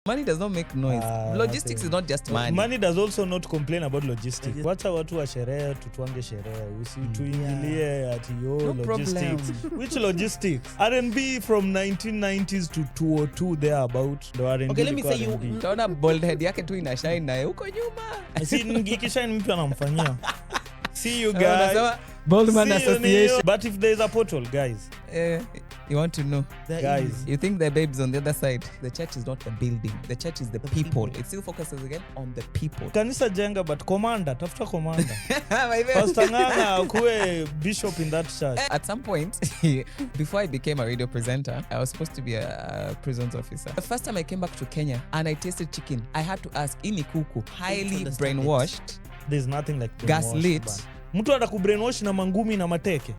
Money does not make noise. Logistics is not just money. Money does also not complain about logistics. Wacha watu wa sherehe tutuange sherehe. Usituingilie ati logistics. Which logistics? R&B from 1990s to 202 there about. The R&B. Okay, let me say you. Utaona bald head yake tu ina shine naye huko nyuma. Si nikishine mtu anamfanyia. See you guys. Bald Man Association. But if there is a portal, guys. You want to know, guys, you think the babes on the other side. The church is not the building, the church is the people. It still focuses again on the people. Kanisa jenga, but commander, tafuta commander. Pastor Nganga akuwe bishop in that church. At some point, before I became a radio presenter, I was supposed to be a prisons officer. The first time I came back to Kenya and I tasted chicken, I had to ask, ini kuku, highly brainwashed. There's nothing like gaslit. Mtu atakubrainwash na mangumi na mateke.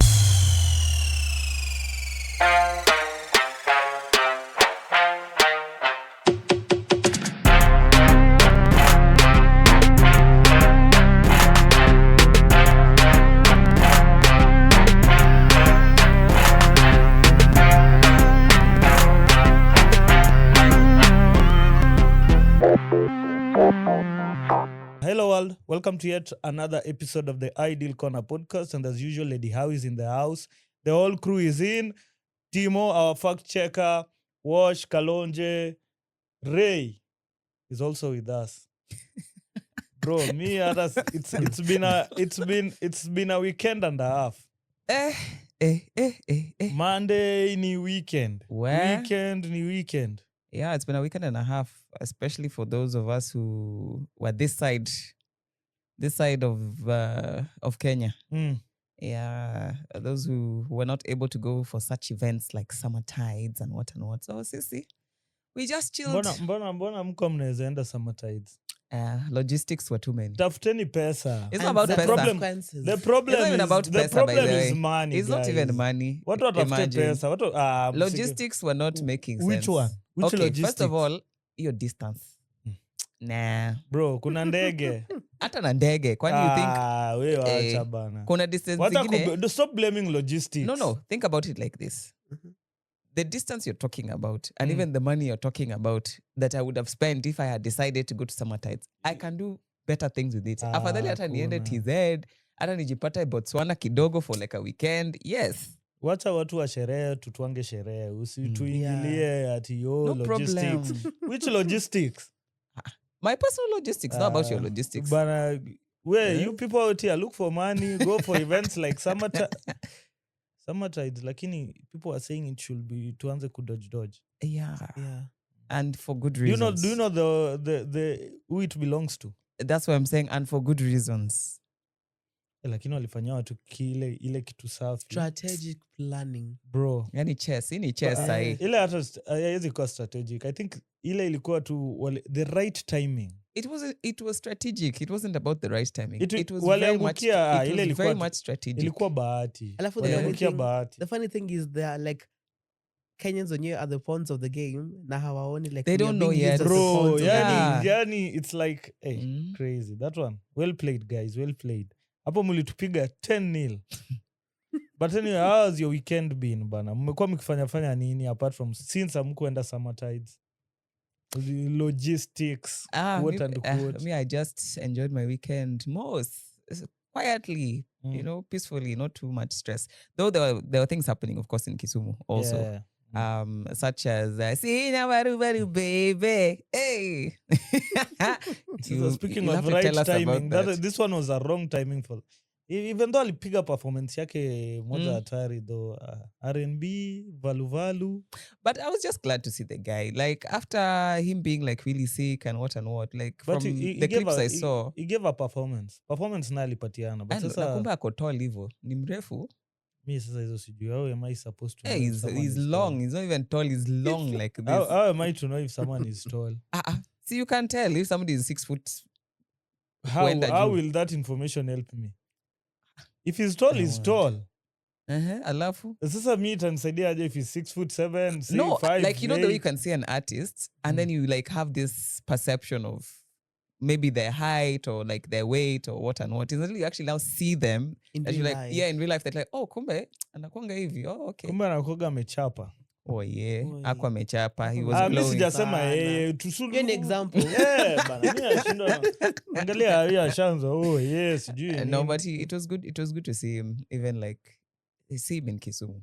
Hello world, welcome to yet another episode of the Ideal Corner podcast, and as usual Lady Hawi is in the house. The whole crew is in. Timo, our fact checker, Wash, Kalonje, Ray is also with us. Bro, me and us, it's been a weekend and a half. Monday ni weekend. Where? Weekend ni weekend. Yeah, it's been a weekend and a half, especially for those of us who were this side of Kenya. Yeah, those who were not able to go for such events like summer tides and what. So, sisi, we just chilled. Mbona mko mnaweza enda summer tides? Logistics were too many. Tafuteni pesa. It's not about the pesa. The problem is money. It's not even money. What watafute pesa? Logistics were not making sense. Which one? Which okay, logistics? First of all, your distance. Nah. Bro, kuna ndege. Hata na ndege. Kwani you think wewe acha bana. Kuna distance zingine. Stop blaming logistics. No. Think about it like this. The distance you're talking about and even the money you're talking about that I would have spent if I had decided to go to summer tides, I can do better things with it. Afadhali hata niende TZ, hata nijipata Botswana kidogo for like a weekend. Yes. Wacha watu wa sherehe tutuange sherehe. Usituingilie ati logistics. Which logistics? My personal logistics, not about your logistics. But you people out here look for money, go for events like summer tides, lakini people are saying it should be tuanze kudodge. Yeah. And for good reasons. Do you know the who it belongs to? That's what I'm saying, and for good reasons. Lakini walifanya watu ile kitu safi. Strategic planning. Bro. Yani chess sahi. Ile hata haiwezi kuwa strategic. I think ile ilikuwa tu the right timing. It was strategic. It wasn't about the right timing. It was very much strategic. Ilikuwa bahati. The funny thing is there like Kenyans wenyewe are the pawns of the game na hawaoni like they don't know yet. Bro, yani it's like crazy. That one. Well played guys, well played. Hapo mlitupiga 10-0. But anyway, how has your weekend been bana? Mmekuwa mkifanya nini apart from since hamkuenda summer tides? The logistics, what and what? Me, I just enjoyed my weekend most quietly, peacefully, not too much stress. Though there were things happening, of course, in Kisumu also. Yeah. Such as Sina Baru baby. Hey. Speaking of right timing, this one was a wrong timing for. Even though alipiga performance yake moja hatari though, R&B, valu. But I was just glad to see the guy. Like after him being like really sick and what. Like but from the clips I saw. He gave a performance. Performance na alipatiana. But sasa nakumbe ako tall hivyo. Ni mrefu. Me sasa hizo sijui. How am I supposed to know? Hey, he's long. He's not even tall. He's long like this. How am I to know if someone is tall? See, you can't tell if somebody is 6 foot. How will that information help me? If he's tall, he's tall. Alafu. Sasa me itanisaidia aje if he's 6'7", 6'5". No, like you know the way you can see an artist and then you like have this perception of maybe their height or like their weight or what. Until you actually now see them in real real life. life. Yeah, in real life they're like, oh, kumbe anakuanga hivi. Oh, okay. Kumbe anakuanga amechapa. Oh yeah. Oh, Aqua yeah. mechapa. He Aqua was Ah, mi glowing. sijasema Sana. tusulu. Hiyo ni example. Bana, mi nashindwa. Angalia hiyo ashaanza. Oh, yes, sijui No, nini. but it was good. It was good to see him, even like see him in Kisumu.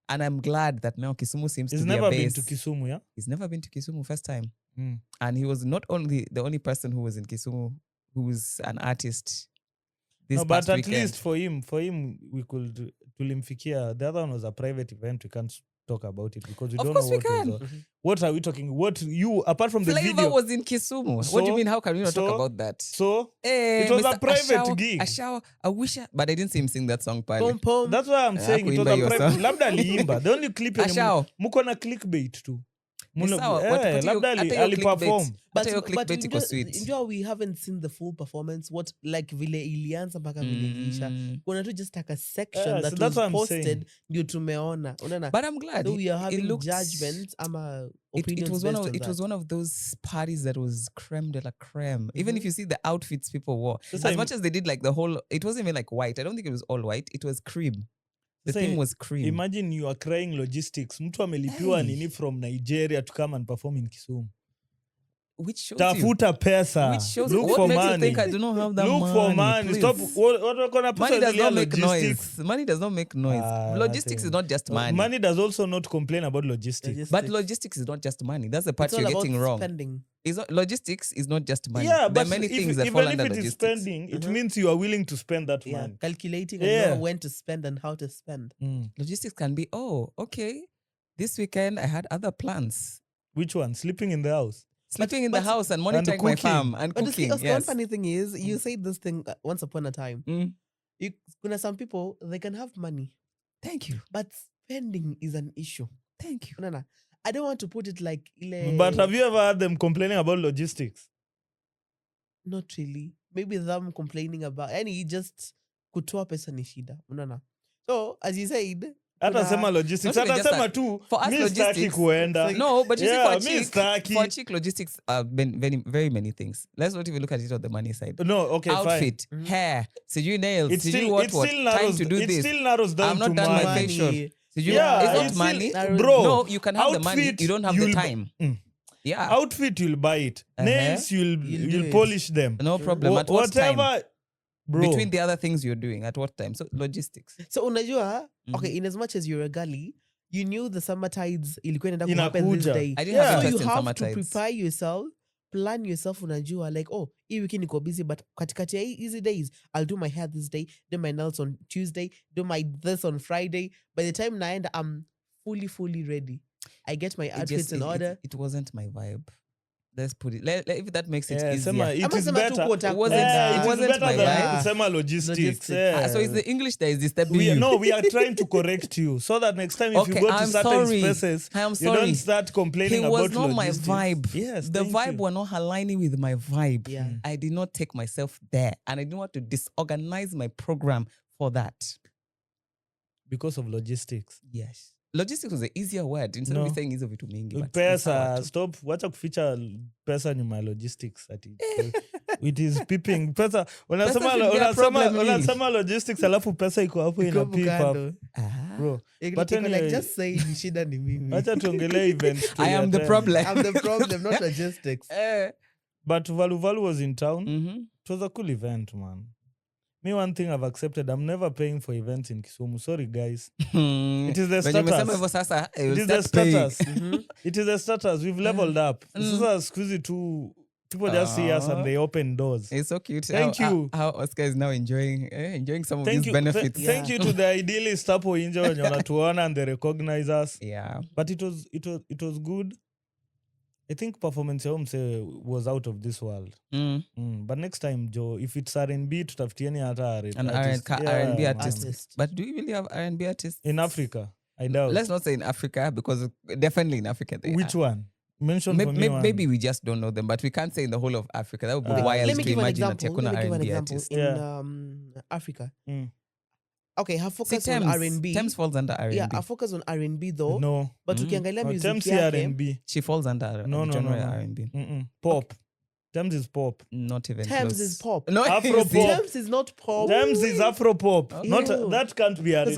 And I'm glad that now Kisumu seems He's to be a never base. been to Kisumu, yeah? He's never been to Kisumu first time. Mm. And he was not only the only person who was in Kisumu who's an artist this No, past but at weekend. least for him, we could tulimfikia. The other one was a private event. We can't talk about it because we Of don't course know we what can. was. What are we talking? What you apart from the Flavor video? was in Kisumu. What do So- you mean? How can we not talk so- about that? So Hey, it was a Mr. private gig. A shower, I wish, but I didn't see him sing that song. Pali. Pom pom. that's why I'm saying it was Hakuimba a hiyo private. song. Labda aliimba. The only clip yenye Ashao. muko na clickbait tu. Ni sawa, but Labda hata hiyo aliperform. clickbait. Hata hiyo clickbait iko But sweet. njua we haven't seen the full performance. What like vile ilianza mpaka vile iliisha. Kuna tu just like a section Yeah, that so that's was what I'm posted saying. ndio tumeona. Unaona? But I'm glad. So we are It having looks, judgments ama opinions it was based one of on it was that. one of those parties that was creme de la creme. Even if you see the outfits people wore, Sasa as much as they did like the whole, it wasn't even like white. I don't think it was all white. It was cream. The Sasa theme was cream. Imagine you are crying logistics. Mtu amelipiwa Hey. nini from Nigeria to come and perform in Kisumu. Which shows you. Tafuta pesa. Which shows Look what for makes money. you think I do not have that Look money. for money. Please. Stop. What wako na pesa Money does zilia not make logistics. noise. Money does not make noise. Ah, Logistics I is not just money. Money does also not complain about logistics. But logistics is not just money. That's the part It's all you're about getting wrong. spending. Logistics is not just money. Yeah, there but are many if, things that even fall if under it is logistics. spending, it means you are willing to spend that Yeah, money. calculating and Yeah. know when to spend and how to spend. Logistics can be, okay, this weekend I had other plans. Which one? Sleeping in the house. Sleeping in the but- house and monitoring my cooking. farm and But cooking. the Yes. funny thing is, you said this thing once upon a time. Mm. Kuna some people, they can have money, Thank you. but spending is an issue. Thank you. Unaona? I don't want to put it like ile. But have you ever heard them complaining about logistics? Not really. Maybe them complaining about any just kutoa pesa ni shida. Unaona? So as you said, Hata kuna- sema logistics. Not even Hata just sema that. tu. For us, Mi sitaki logistics- kuenda. No, but you Yeah, see, mi staki. for a chick, logistics are very, very many things. Let's not even look at it on the money side. No, okay, fine. Outfit, hair, sijui nails, It sijui still, what, it still time narrows, to do it this. still narrows down I'm not to done my money. facial. Money. Sijui, Yeah, it's not it's money. still- Bro, No, you can have the money. outfit, You don't have the you'll bu- time. Mm. Yeah. Outfit, you'll buy it. Nails, You'll do you'll it. polish them. No problem. Wha- At what time? whatever, bro. Between the other things you're doing, at what time? So logistics. So unajua, okay, in as much as you're a gully, you knew the summer tides ilikuwa inaenda kuhappen this Inakuja. day. I didn't Yeah. have So interest you in have summer to tides. prepare yourself, plan yourself, unajua like, oh, hii wiki niko busy, but katikati ya easy days, I'll do my hair this day, do my nails on Tuesday, do my this on Friday. By the time naenda, I'm fully ready. I get my outfits in order. It wasn't my vibe. Let's put it. If that makes it Yeah, easier. sema, it Ama is sema tu better. kuota It wasn't- kwenda. it It is wasn't better my than vibe. kusema logistics. Logistics. Yeah. So it's the English that is disturbing we, you. no, we are trying to correct you so that next time if Okay, you go to I'm certain sorry. spaces, I am you sorry. don't start complaining He was about not my logistics. vibe. Yes, The thank vibe you. were not aligning with my vibe. Yeah. I did not take myself there, and I didn't want to disorganize my program for that. Because of logistics. Yes. Logistics was the easier word instead of No. me saying hizo vitu mingi. but ni Pesa, sawa tu. stop. Wacha kuficha pesa nyuma ya logistics. It is peeping. Pesa, unasema should be a problem, really. unasema logistics alafu pesa iko hapo ina Iko peep up. kando. Ah. Bro, Iko But like, anyway- just say ni shida ni mimi. wacha tuongelee events. I am the problem. I'm the problem, not logistics. But Valu was in town. Mhm. It was a cool event, man. Me, one thing I've accepted, I'm never paying for events in Kisumu. Sorry, guys. It is the When umesema status. hivyo sasa, It is the start paying. status. It is the status. We've leveled up. Sasa siku hizi tu, people just see us and they open doors. It's so cute. Thank you. How Oscar is now enjoying some of Thank these you. benefits. Yeah. Thank you to the idealist hapo nje wenye wanatuona and they recognize us. Yeah. But it was good. I think performance ya mse was out of this world. But next time, Joe, if it's R&B, tutafutieni hata An artist. R&B Yeah, artist. man. But do we really have R&B artists? In Africa, I doubt. Let's not say in Africa, because definitely in Africa they Which are. one? Mention for me one. Maybe we just don't know them, but we can't say in the whole of Africa. That would be Ah. wild Let me to give an imagine that example. hakuna Let me give an R&B example. artist. In Yeah. Africa. Mm. Okay, her See, focus on R&B. Thames falls under R&B. Yeah, her focus on R&B though. No. But ukiangalia music Temps yake, R&B. She falls under No, the no, genre no. R&B. Pop. Thames is pop. Not even Thames close. is pop. No, Afro is it? pop. Thames is not pop. Thames is Afro pop. Not Ew. that can't be R&B, guys.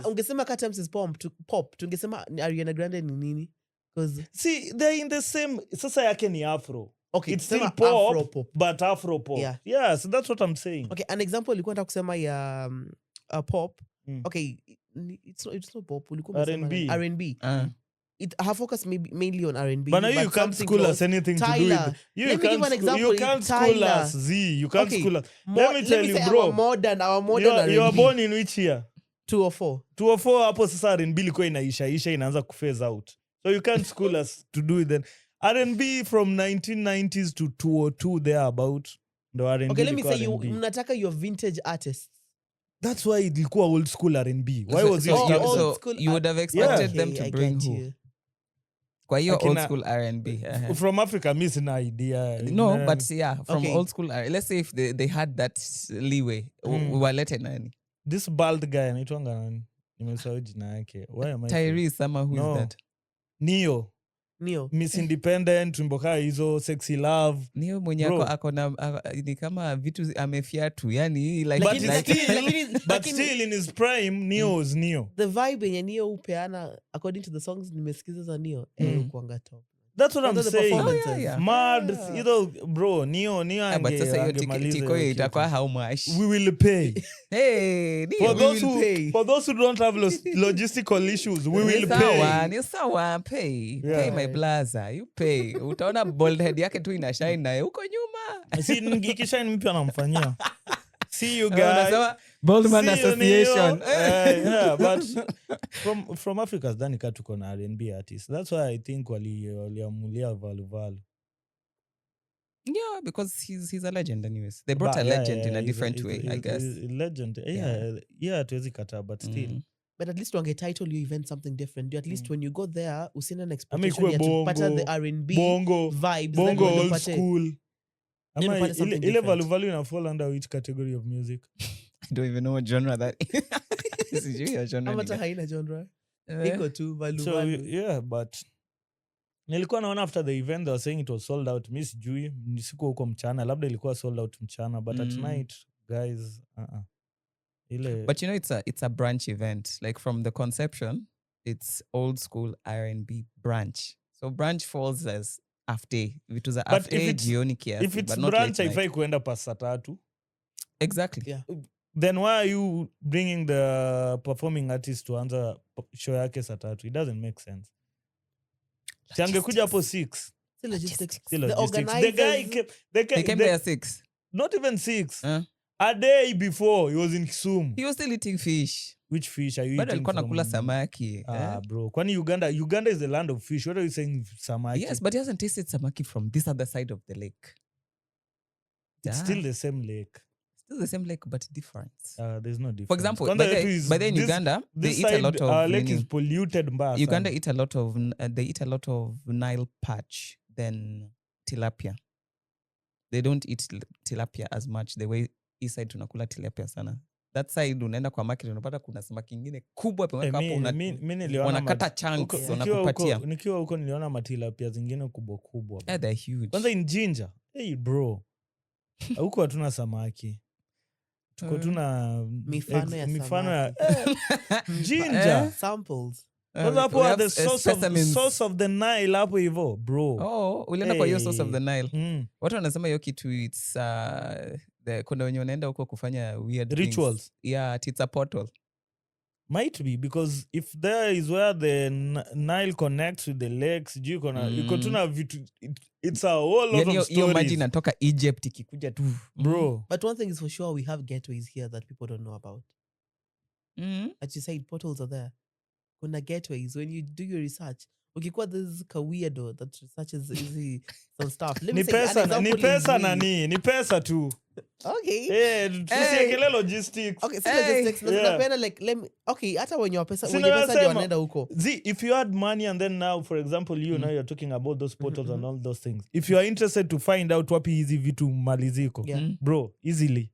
Ungesema ka Thames is pop. Tungesema Ariana Grande ni nini? Because See, they're in the same. Sasa yake ni Afro. okay, It's still sema pop, Afro pop. but Afro pop. Yeah. So that's what I'm saying. Okay, an example ulikuwa nataka kusema ya pop. Mm. Okay, it's not pop. Ulikuwa umesema R&B. R&B. Her focus mainly on R&B. But now you can't school us anything to do Tyler. with. You Let me give an example. You can't school Tyler. us. Z. You can't Okay, school us. Let me tell you, say bro. Our modern R&B. You are born in which year? 204. 204 hapo sasa R&B ilikuwa inaisha inaanza kuphase out. So you can't school us to do it then. R&B from 1990s to 202 there about the R&B. Okay, let me say R&B. you mnataka your vintage artists. That's why ilikuwa old school R&B. Why was it? old school you would have expected them to I bring get who? you. Kwa hiyo Akina- old school R&B. From Africa, me sina idea. No, Man. but yeah, from Okay. old school. Let's say if they had that leeway, walete nani? This bald guy anaitwanga nani? Nimesahau jina yake. Why am I? Tyrese, sama who No. is that? Neo. Miss Independent, wimbo hizo, Sexy Love. Niyo mwenye Bro. ako na ni kama vitu amefiatu, yani like But, Lakini- but still in his prime, Neo is Neo. The vibe yenye Neo upeana according to the songs nimesikiza za Neo ukuanga top. That's what I'm Kwanza the saying. performances. yeah. Mad, Yeah. either bro, Neo but sasa hiyo angemaliza tiko hiyo itakuwa kitu. how much? We will pay. Hey, For Neo, those will pay. for those who don't have logistical issues, we will pay. Ni sawa, pay. Yeah. Pay my blazer, you pay. Utaona bald head yake tu ina shine naye huko nyuma. See, ikishine mpya anamfanyia. See you guys. Unasema Baldman See you, Association. Neo. Yeah, but from Africa ndani ka tuko na R&B artists. That's why I think waliamulia Valu. Yeah, because he's a legend anyways. They brought But, a yeah, legend in a he's different way, I guess. he's a legend. Yeah, tuwezi kataa, but still. But at least wange title your event something different. At least when you go there, usina an Ama expectation ikuwe ya tupata the bongo, R&B bongo, vibes. bongo then old upate- school. Ama upate something ile different. Valu ina fall under which category of music? I don't even know what genre that is. Sijui hiyo genre Ama ni hata gani. haina genre. Eh, Iko tu value So value. yeah, but nilikuwa naona after the event they were saying it was sold out. Mi sijui, nisikuwa huko mchana, labda ilikuwa sold out mchana, but at night guys ile But you know, it's a branch event. Like from the conception, it's old school R&B branch. So branch falls as after. Vitu za But if after it's- jioni kiasi, if it's but not branch late night. haifai kuenda past saa 3. Exactly. Yeah. Then why are you bringing the performing artist to anza show yake saa 3? It doesn't make sense. Si angekuja hapo 6. The logistics. The The logistics. The guy organizers. came, He came there at 6. not even 6. Huh? A day before he was in Kisumu. He was still eating fish. Which fish are you Bado eating alikuwa nakula from? samaki. Bro. Kwani Uganda is the land of fish. What are you saying samaki? Yes, but he hasn't tasted samaki from this other side of the lake. It's still the same lake. Still the same lake, but different. There's no difference. For example, Kwanza by yetu the, is by the in this- Uganda, they this eat a side, lot of our lake nini. is polluted mbaya Uganda sana. eat a lot of they eat a lot of Nile perch than tilapia. They don't eat tilapia as much the way east side tunakula tilapia sana. That side unaenda kwa market unapata kuna samaki ingine kubwa pemeka hapo Mi niliona wanakata chunks wanakupatia. nikiwa huko niliona matilapia zingine kubwa. Yeah, they're huge. Kwanza in Jinja. Hey bro. Huko hatuna samaki. Tuko tuna Mifano ya mifano ya samaki. Jinja. Samples. Kwanza hapo we are have, the source of the Nile hapo hivyo, bro. Oh, ulienda kwa hiyo source of the Nile. Mm. Watu wanasema hiyo kitu it's kuna wenye wanaenda huko kufanya weird Rituals. things. Yeah, it's a portal. Might be because if there is where the Nile connects with the lakes, iko tuna vitu, it's a whole lot of Hiyo maji stories, inatoka Egypt ikikuja tu. bro. But one thing is for sure, we have gateways here that people don't know about. As you said, portals are there. Kuna gateways. When you do your research, ukikuwa this weirdo that researches some stuff. Let me Ni say an pesa example is me. ni pesa tu. Okay. Tusiekele logistics. Okay, so Hey. logistics. Yeah. Napenda like okay, hata wenye pesa Sina wenye pesa ndio nasema. wanaenda huko. See, if you had money and then now, for example, now you're talking about those portals and all those things. If you are interested to find out wapi hizi vitu maliziko, Yeah. bro, easily.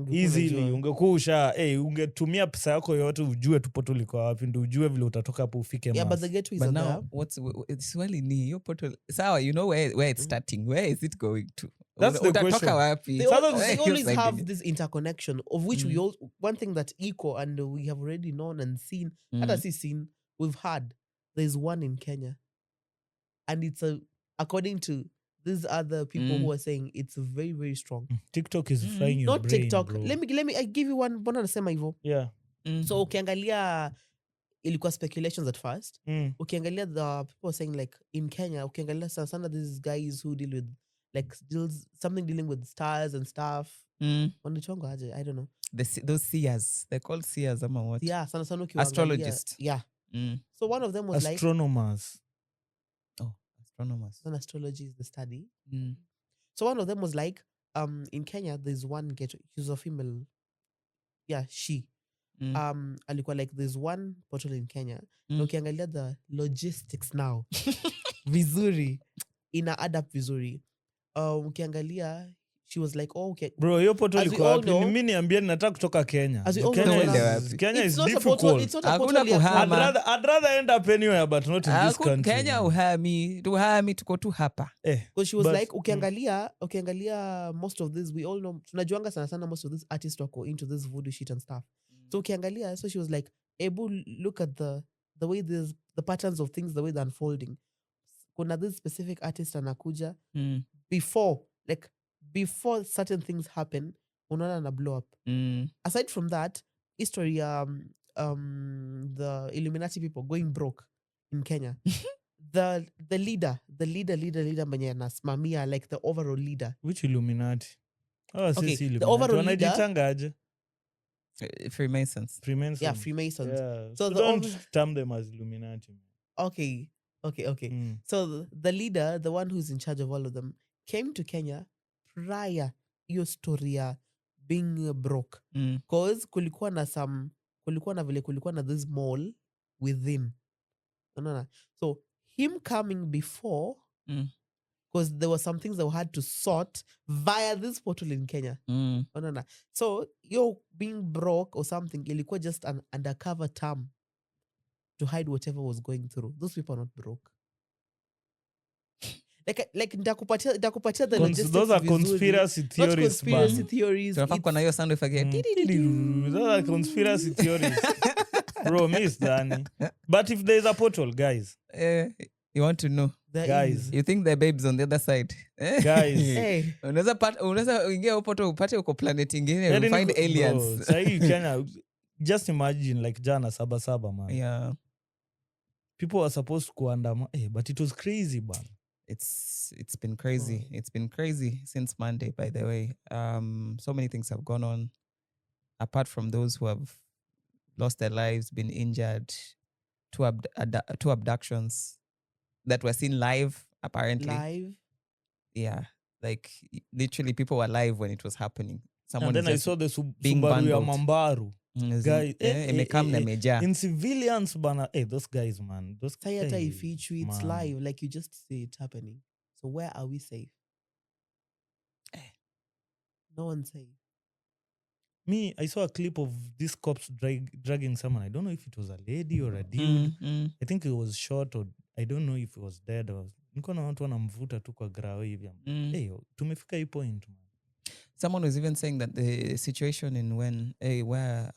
easily ungekusha ungetumia pesa yako yote ujue tupoto liko wapi ndio ujue vile utatoka hapo ufike Yeah, but Mars. the gateways But are now, swali ni your portal. Sawa, you know where it's starting. Where is it going to? That's the Utatoka question. wapi? they, Sasa they Where always you're have sending it? this interconnection of which we all one thing that eco and we have already known and seen. Hata si seen, we've heard. There's one in Kenya, and it's according to these other people who are saying it's very, very strong. TikTok is frying your Not brain, TikTok. bro. Let me I give you one. Mbona nasema hivyo? Yeah. So ukiangalia ilikuwa speculations at first. Ukiangalia the people are saying like in Kenya, ukiangalia sana these guys who deal with like something dealing with stars and stuff. Wanaitwanga aje? I don't know. Those seers. They're called seers ama what? Yeah, sana ukiangalia. Astrologists. Yeah. So one of them was astronomers. Oh, astronomers. Then astrology is the study. So one of them was like, in Kenya, there's one gateway. She's a female. Yeah, she. Alikuwa like, there's one portal in Kenya. Na ukiangalia the logistics now. Vizuri. Ina add up vizuri. Ukiangalia, she was like, oh, okay. Bro, hiyo portal As we iko all wapi? know- Mimi niambie nataka kutoka Kenya. As we all Kenya know, is, Kenya is It's not a difficult. portal. It's not a Hakuna portal yet. kuhama. I'd rather end up anywhere but not in this country. Kenya uhami tuko tu hapa. Because she was But- like, ukiangalia most of this, we all know, tunajuanga sana most of these artists wako into this voodoo shit and stuff. So ukiangalia, so she was like, Ebu, look at the way the patterns of things, the way they're unfolding. Kuna this specific artist anakuja, before certain things happen, unaona na blow up. Aside from that, history, the Illuminati people going broke in Kenya. the leader mwenye anasimamia, like the overall leader. Which Illuminati? Oh, Okay, sisi the Illuminati. overall leader- Wanajitanga aje? Freemasons. Freemasons. Yeah, Freemasons. Yeah. So So the don't term them as Illuminati. Okay. So the leader, the one who's in charge of all of them, came to Kenya prior your story ya being broke. Because kulikuwa na this mall within. No. So him coming before, because there were some things that we had to sort via this portal in Kenya. No. So you're being broke or something, ilikuwa just an undercover term to hide whatever was going through. Those people are not broke. Like nitakupatia the logistics. Those are vizuri. conspiracy Not theories. conspiracy man. theories. Tunafaa kuwa na hiyo sound effect ya Those are conspiracy theories. Bro, miss Danny. But if there's a portal, guys. You want to know? There Guys. is. You think the babes on the other side? Guys. Hey. Unaweza ingia upoto upate uko planet ingine, Yaani you find niko- aliens. bro, sahi Kenya, just imagine like jana saba man. Yeah. People are supposed to kuandama. But it was crazy, man. It's been crazy. It's been crazy since Monday, by the way. So many things have gone on. Apart from those who have lost their lives, been injured, two abductions that were seen live, apparently. Live. Yeah. Like literally people were live when it was happening. Someone And then I just saw the being Subaru ya bundled. Mambaru. Guy, imekam na imejaa. In civilians, bana. Those guys, man. Those Sayata hey, ifichu, it's man. live. Like you just see it happening. So where are we safe? No one's safe. Me, I saw a clip of these cops dragging someone. I don't know if it was a lady or a dude. I think it was shot or I don't know if it was dead. Niko na watu wanamvuta tu kwa grao hivi. Tumefika hii point, man. Someone was even saying that the situation in where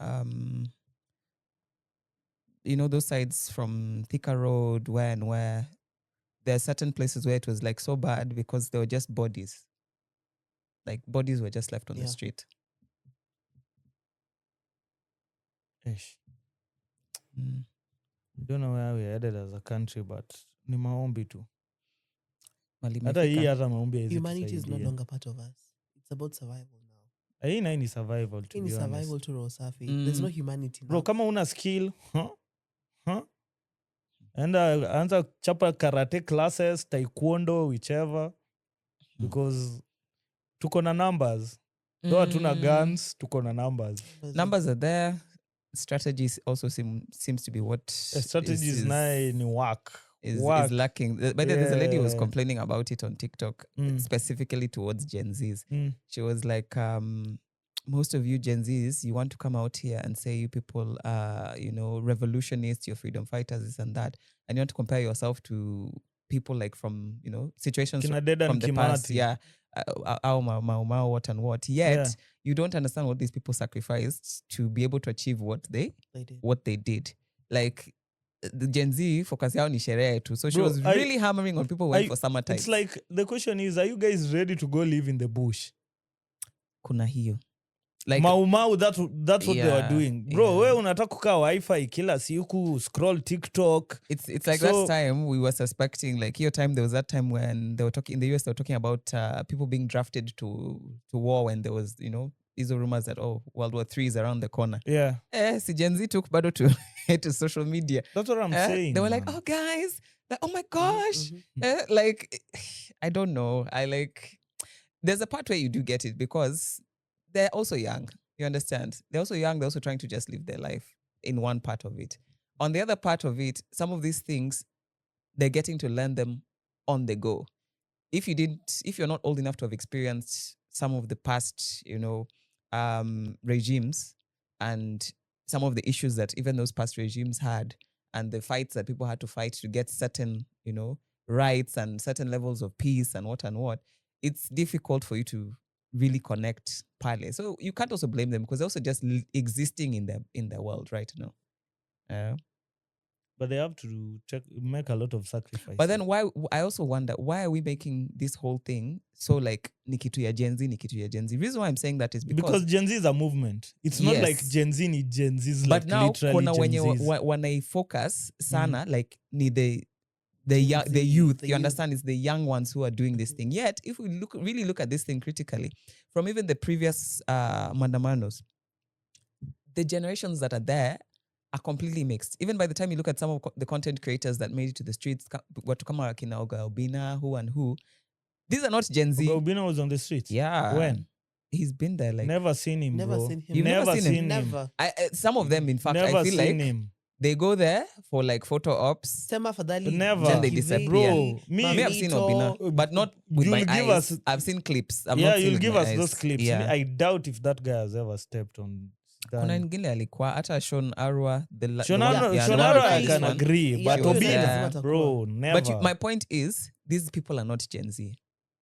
those sides from Thika Road, where there are certain places where it was like so bad because they were just bodies. Like bodies were just left on the street. Ish. I don't know where we're headed as a country, but ni maombi tu. Hata hii hata maombi haiwezi Humanity is no tusaidia. longer part of us. It's about survival now. Hii nayo ni survival, to In be honest. survival to Rosafi. There's no humanity now. Bro, kama una skill, anza chapa karate classes, taekwondo, whichever. Because tuko na numbers. Though hatuna guns, tuko na numbers. Numbers are there. Strategies also seems to be what Strategies naye ni work. is Work. lacking. But there's a lady who was Yeah. complaining about it on TikTok, specifically towards Gen Zs. She was like, most of you Gen Zs, you want to come out here and say you people are, revolutionists, you're freedom fighters, this and that, and you want to compare yourself to people like from, situations Kina Dedan from the past, Kimathi. yeah, Mao, what and what. Yet you don't understand what these people sacrificed to be able to achieve what they did. Like the Gen Z focus yao ni sherehe tu. So she was really hammering on people went for summer times. It's like the question is, are you guys ready to go live in the bush? Kuna hiyo. Like Mau, that's what they were doing. Bro, we unataka kukaa Wi-Fi kila siku, scroll TikTok. It's like that time we were suspecting, like your time, there was that time when they were talking in the US, they were talking about people being drafted to war when there was, these are rumors that World War III is around the corner. Yeah. Si Gen Z took bado to social media. That's what I'm saying. They were like, oh guys, like, oh my gosh. Like I don't know. There's a part where you do get it because they're also young. You understand? They're also young. They're also trying to just live their life in one part of it. On the other part of it, some of these things, they're getting to learn them on the go. If you're not old enough to have experienced some of the past, regimes and some of the issues that even those past regimes had and the fights that people had to fight to get certain, rights and certain levels of peace and what, it's difficult for you to really connect partly. So you can't also blame them because they're also just existing in the world right now. But they have to make a lot of sacrifices. But then I also wonder, why are we making this whole thing so like Nikitu ya Gen Z? The reason why I'm saying that is because Gen Z is a movement. It's not like Gen Z ni Gen Z is but like now, literally Gen Zs. When I focus sana, like ni the youth, you understand, it's the young ones who are doing this thing. Yet, if we really look at this thing critically, from even the previous mandamanos, the generations that are there are completely mixed. Even by the time you look at some of the content creators that made it to the streets, Watukama Kina Oga Obina, who, these are not Gen Z. Oga Obina was on the streets? Yeah. When? He's been there. Like never seen him, Never bro. seen him. You've never seen him? Never. Some of them, in fact, Never I feel seen like him. they go there for like photo ops. Sema fadhali. Never. Then they disappear. Bro, me I've seen Obina, but not with my eyes. I've seen clips. You'll give us those clips. Yeah. Me, I doubt if that guy has ever stepped on. Kuna ingine alikuwa hata Sean Arwa. Sean Arwa, I can agree, but Obina, bro, never. But my point is, these people are not Gen Z.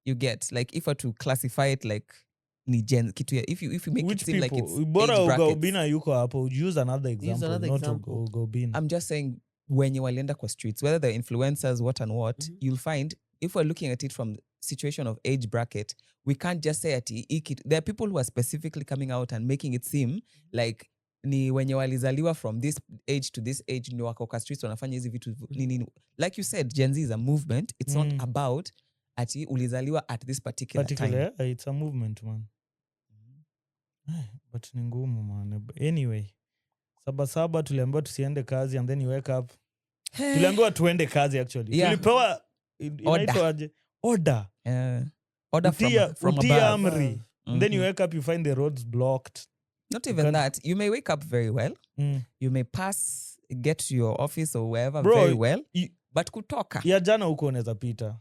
You get, like, if I to classify it like ni Gen kitu ya, if you make which it seem people? like it's Bora age brackets. Obina yuko hapo. Use another example. Not Obina. I'm just saying, when you walienda kwa streets, whether they're influencers, what and what, you'll find, if we're looking at it from situation of age bracket, we can't just say at there are people who are specifically coming out and making it seem like ni wenye walizaliwa from this age to this age ni wako kwa streets wanafanya hizi vitu nini. Like you said, Gen Z is a movement. It's not about ati ulizaliwa at this particular time. It's a movement, man. But ni ngumu, man. Anyway, Saba tuliambiwa tusiende kazi and then you wake up. Tuliambiwa tuende kazi actually. Yeah. Tulipewa inaitwaje? Order. Order from above. Amri. And then you wake up, you find the roads blocked. Not even that. You may wake up very well. You may get to your office or wherever very well. But kutoka. Ya jana huko unaweza pita.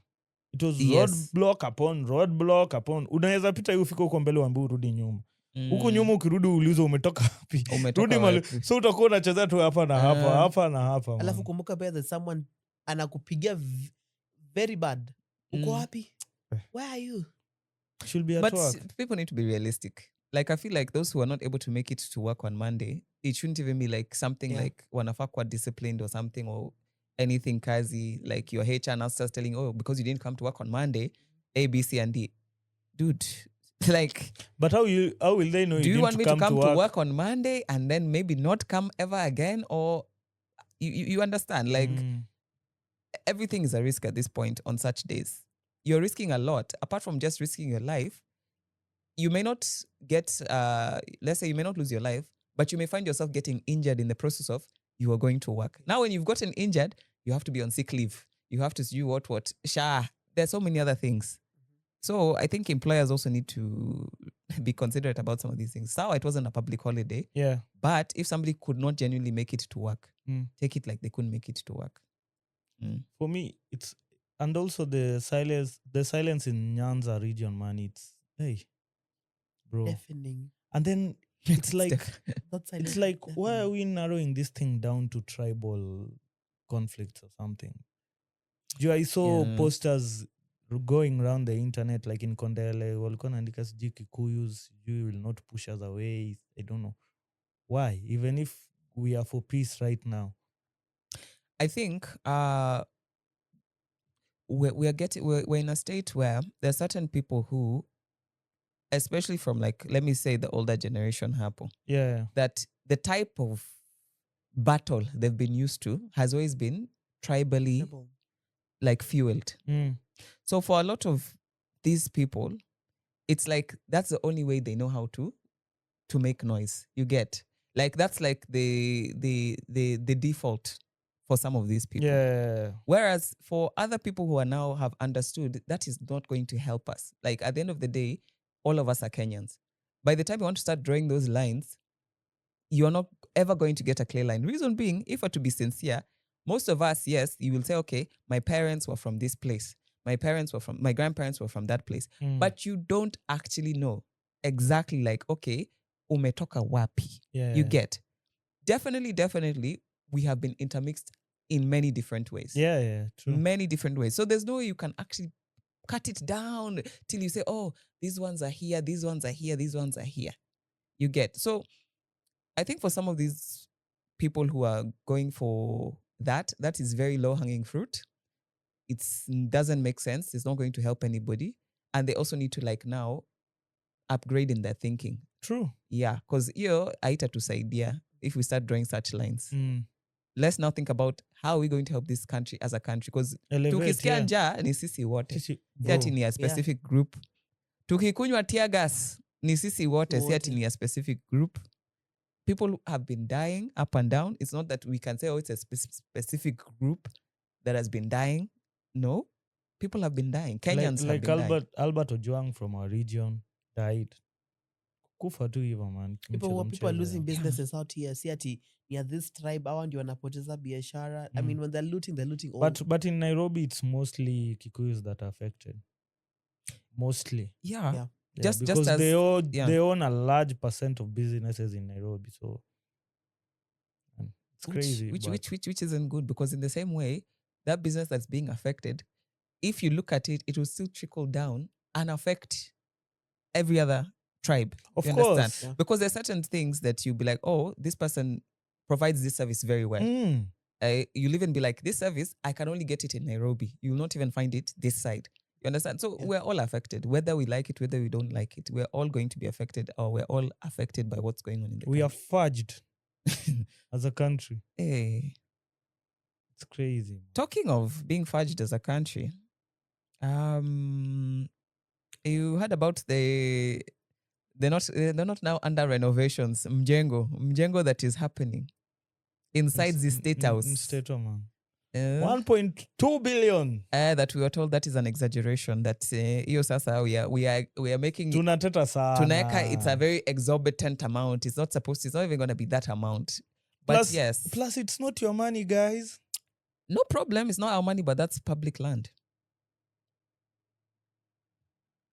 It was roadblock upon. Unaweza pita hiyo ufika huko mbele uambiwe urudi nyuma. Huko nyuma ukirudi uulize umetoka wapi. Rudi mali. So utakuwa unacheza tu hapa na hapa. Alafu kumbuka pia that someone anakupigia very bad. Uko wapi? Where are you? Should be at work. But people need to be realistic. Like, I feel like those who are not able to make it to work on Monday, it shouldn't even be like something like wanafaa kuwa disciplined or something or anything kazi. Like your HR now starts telling, because you didn't come to work on Monday, A, B, C, and D. Dude, like... But how will they know you didn't come to work? Do you want me to come to work on Monday and then maybe not come ever again? Or you understand? Like, everything is a risk at this point on such days. You're risking a lot. Apart from just risking your life, you may not get, let's say you may not lose your life, but you may find yourself getting injured in the process of you are going to work. Now, when you've gotten injured, you have to be on sick leave. You have to do what? There's so many other things. So I think employers also need to be considerate about some of these things. So it wasn't a public holiday. Yeah. But if somebody could not genuinely make it to work, take it like they couldn't make it to work. For me, it's, and also the silence in Nyanza region, man, it's, hey, bro. Deafening. And then it's like That silent it's like death, why man. are we narrowing this thing down to tribal conflicts or something? I saw Yeah. posters going around the internet like in Kondele, walikuwa naandika sijui Kikuyus, you will not push us away. I don't know why, even if we are for peace right now. I think we're in a state where there are certain people who, especially from like, let me say the older generation hapo, Yeah. that the type of battle they've been used to has always been tribally Trouble. like fueled. Mm. So for a lot of these people, it's like that's the only way they know how to make noise. You get, like, that's like the default for some of these people. Yeah. Whereas for other people who are now have understood that is not going to help us. Like at the end of the day, all of us are Kenyans. By the time you want to start drawing those lines, you're not ever going to get a clear line. Reason being, if we're to be sincere, most of us, yes, you will say, okay, my parents were from this place. My grandparents were from that place. Mm. But you don't actually know exactly like, okay, umetoka wapi. Yeah. You get. Definitely, we have been intermixed in many different ways. Yeah, true. Many different ways. So there's no way you can actually cut it down till you say, oh, these ones are here, these ones are here, these ones are here. You get. So I think for some of these people who are going for that is very low-hanging fruit. It doesn't make sense. It's not going to help anybody. And they also need to like now upgrade in their thinking. True. Yeah, because haitatusaidia if we start drawing such lines. Mm. Let's now think about how are we going to help this country as a country, because tukisikia njaa ni sisi wote. Si ati ni a specific group. Tukikunywa tear gas ni sisi wote, si ati ni a specific group. People have been dying up and down. It's not that we can say, oh, it's a specific group that has been dying. No, people have been dying. Kenyans have been dying. Albert Ojwang from our region died. Kufa tu hivyo, man. People are losing businesses out here. See ati near this tribe, hawa ndio wanapoteza biashara. I mean, when they're looting all. But in Nairobi, it's mostly Kikuyus that are affected. Mostly. Yeah. Yeah, because as, they own a large percent of businesses in Nairobi, so it's crazy. Which isn't good, because in the same way, that business that's being affected, if you look at it, it will still trickle down and affect every other tribe. Of you course. Understand? Yeah. Because there's certain things that you'll be like, oh, this person provides this service very well. You'll even be like, this service, I can only get it in Nairobi. You'll not even find it this side. You understand? So we're all affected, whether we like it, whether we don't like it. We're all going to be affected, or we're all affected by what's going on in the country. We are fudged as a country. Hey. It's crazy. Talking of being fudged as a country, you heard about they're not now under renovations. Mjengo that is happening inside the State House. In State House, man. 1.2 billion. That we were told that is an exaggeration. That hiyo sasa we are making tunateta sana. Tunaeka, it's a very exorbitant amount. It's not even going to be that amount. But plus it's not your money, guys. No problem. It's not our money, but that's public land.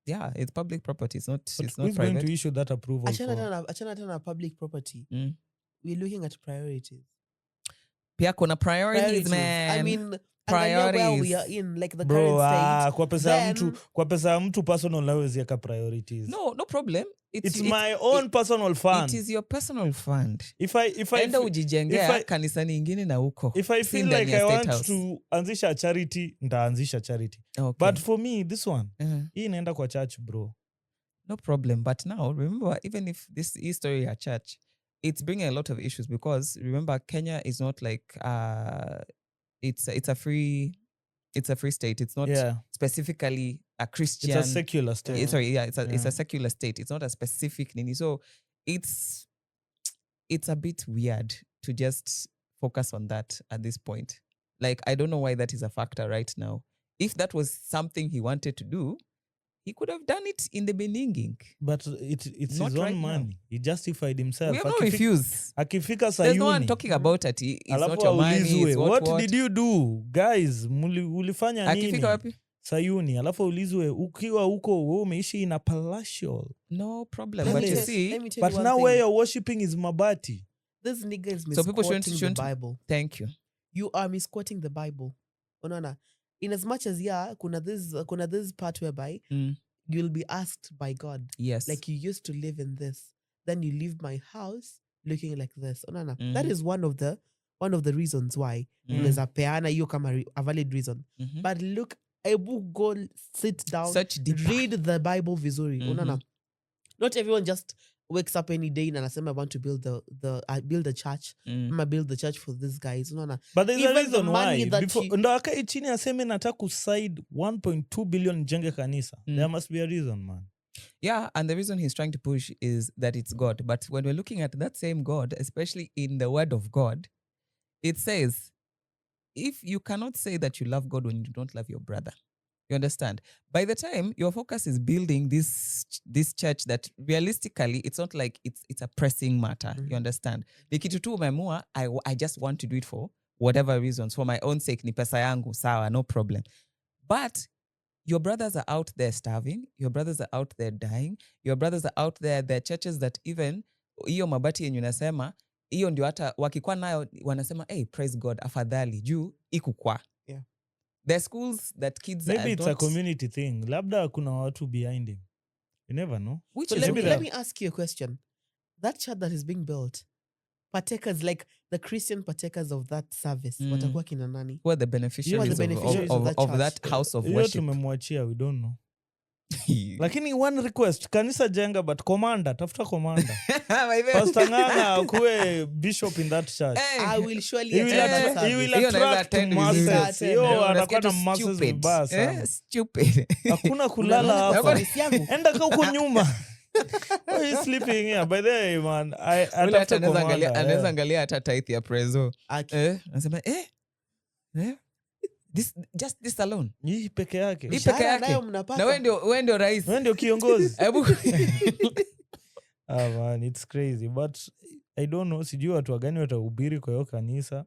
Yeah, it's public property. It's not who's private. Going to issue that approval? Achana tena public property. We're looking at priorities. Pia kuna priorities, man. I mean, priorities. Where we are in, like the current state. Kwa pesa mtu personal nawezi yaka priorities. No problem. It's my own personal fund. It is your personal fund. If I ujijengea kanisani ingine na huko. If I feel like I want to anzisha charity, nitaanzisha charity. Okay. But for me, this one, hii inaenda kwa church, bro. No problem. But now, remember, even if this history at church, it's bringing a lot of issues, because remember, Kenya is not like it's a free state. It's not specifically a Christian. It's a secular state. It's a secular state. It's not a specific nini. So it's a bit weird to just focus on that at this point. Like, I don't know why that is a factor right now. If that was something he wanted to do, he could have done it in the beginning. But it's not his own right money. now. He justified himself. We have not refused. Akifika sayuni. There's no one talking about it. It's not your money. It's what did you do? Guys, ulifanya nini? Akifika wapi? Sayuni alafu ulizwe ukiwa huko wewe umeishi in a palatial. No problem. Let But me you tell- see, let me tell But you one now thing. where you're worshiping is mabati. This nigga is So people shouldn't- misquoting the shouldn't- Bible. thank you. You are misquoting the Bible. Unaona? In as much as kuna this part whereby you'll be asked by God, Yes. like you used to live in this, then you leave my house looking like this. Unaona? Mhm. That is one of the reasons why Mm. unaweza peana hiyo kama a valid reason. Mhm. But look, ebu go sit down, Search deeper. read the Bible vizuri. Unaona? Not everyone just wakes up any day and anasema I want to build build a church. I'm gonna build the church for these guys. Unaona? But there's Even a the reason money why. that Before you- ndo akai chini aseme nataka kuside 1.2 billion jenge kanisa. There must be a reason, man. Yeah, and the reason he's trying to push is that it's God. But when we're looking at that same God, especially in the word of God, it says, if you cannot say that you love God when you don't love your brother, you understand? By the time your focus is building this church that realistically, it's not like it's a pressing matter. You understand? The kitu tu umeamua, I just want to do it for whatever reasons. For my own sake, ni pesa yangu, sawa, no problem. But your brothers are out there starving. Your brothers are out there dying. Your brothers are out there. There are churches that even hiyo mabati yenye unasema, hiyo ndio hata wakikuwa nayo wanasema, hey, praise God, afadhali, juu ikukwa. Yeah. There are schools that kids Maybe are it's not, a community thing. Labda kuna watu behind him. You never know. which So is let okay. me ask you a question. That church that is being built, partakers, like the Christian partakers of that service, watakuwa kina nani? Who are the beneficiaries, beneficiaries of, of that of church? that house of Hiyo worship? tumemwachia, we don't know. Lakini one request, kanisa jenga but commander, tafuta commander. By the way- Pastor Nganga akuwe bishop in that church. Hey, I will surely He attend that will service. Hiyo naweza attract attend masses. vizuri. Hiyo Eh, anakuwa unasikia na tu masses stupid. vibaya sana. Stupid. Hakuna kulala Unalala kwa hapa. service yangu? Enda ka huko nyuma. Why are you sleeping here? By the way, man, Ule hata atafuta anaweza commander. anaweza angalia hata tithe ya prezo. Aki. Anasema just this alone. Hii peke yake. Hii peke Mshahara yake. nayo mnapata. Na wewe ndio rais. Wewe ndio kiongozi. Hebu Man, it's crazy. But I don't know, sijui watu wagani watahubiri kwa hiyo kanisa.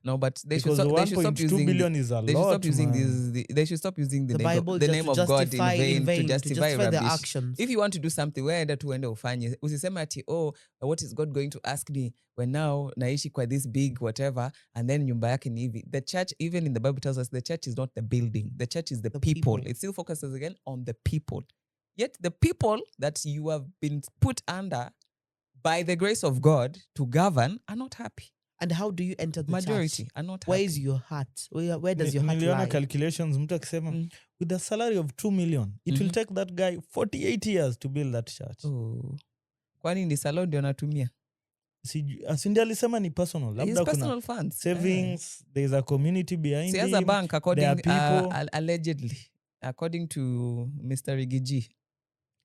No, but they should Because stop, they should stop 1.2 using billion is a they should lot, stop using man. they should stop using the, The name, Bible of, the just name to of God justify in vain, to justify their rubbish. actions. If you want to do something, weenda tu uende ufanye. Usiseme ati, oh, what is God going to ask me when now naishi kwa this big whatever, and then nyumba yake ni hivi. The church, even in the Bible tells us, the church is not the building. The church is the people. It still focuses again on the people. Yet the people that you have been put under by the grace of God to govern are not happy. And how do you enter the Majority church? are not Where happy. is your heart? Where does your heart Niliona lie? calculations mtu akisema with a salary of 2 million it will take that guy 48 years to build that church. Oh. Kwani ni salon ndio anatumia? Asindi alisema ni personal. His Labda personal kuna funds. savings, there's a community behind See, him. as a bank, according there are people. allegedly, according to Mr. Rigiji.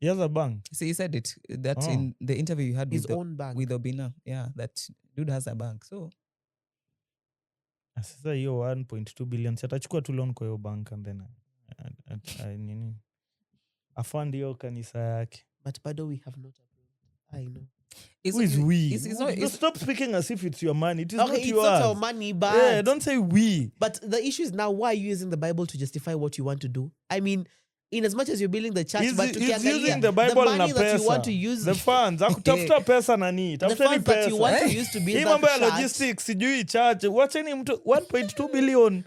He has a bank. See, he said it that Oh. in the interview you had His with own bank. with Obina. Yeah, that dude has a bank. So Sasa hiyo 1.2 billion atachukua tu loan kwa hiyo bank and then nini afund hiyo kanisa yake. But bado we have not approved. I know. Who is we? It's Stop speaking as if it's your money. It is Okay, not it's yours. not our money, but Yeah, don't say we. but the issue is now, why are you using the Bible to justify what you want to do? I mean, in as much as you're building the church, He's but using the Bible na money that you want to pesa. use, The funds. Akutafuta pesa nani? the Tafuteni funds that you want pesa. to use to build Hii that mambo ya church. logistics, sijui church. Wacheni mtu 1.2 billion.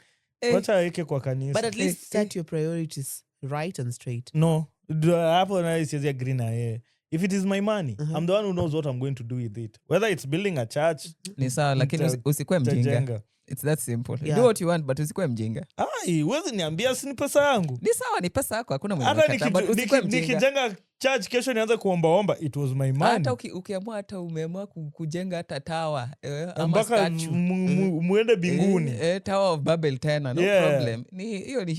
Wacha aweke kwa kanisa. But at least set your priorities right and straight. No. Hapo na siwezi agree na yeye. If it is my money, I'm the one who knows what I'm going to do with it. Whether it's building a church, ni sawa, lakini usikue mjinga. nitajenga. It's that simple. Yeah. Do what you want, but usikue mjinga. Ai, huwezi niambia si ni pesa yangu. Ni sawa, ni pesa yako, hakuna mwenye Hata anakataa, but usikue mjinga. nikijenga church kesho nianze kuombaomba, it was my money. Hata ukiamua, hata umeamua kujenga hata tawa ama Mpaka statue. muende binguni. Tower of Babel tena, no Yeah. problem.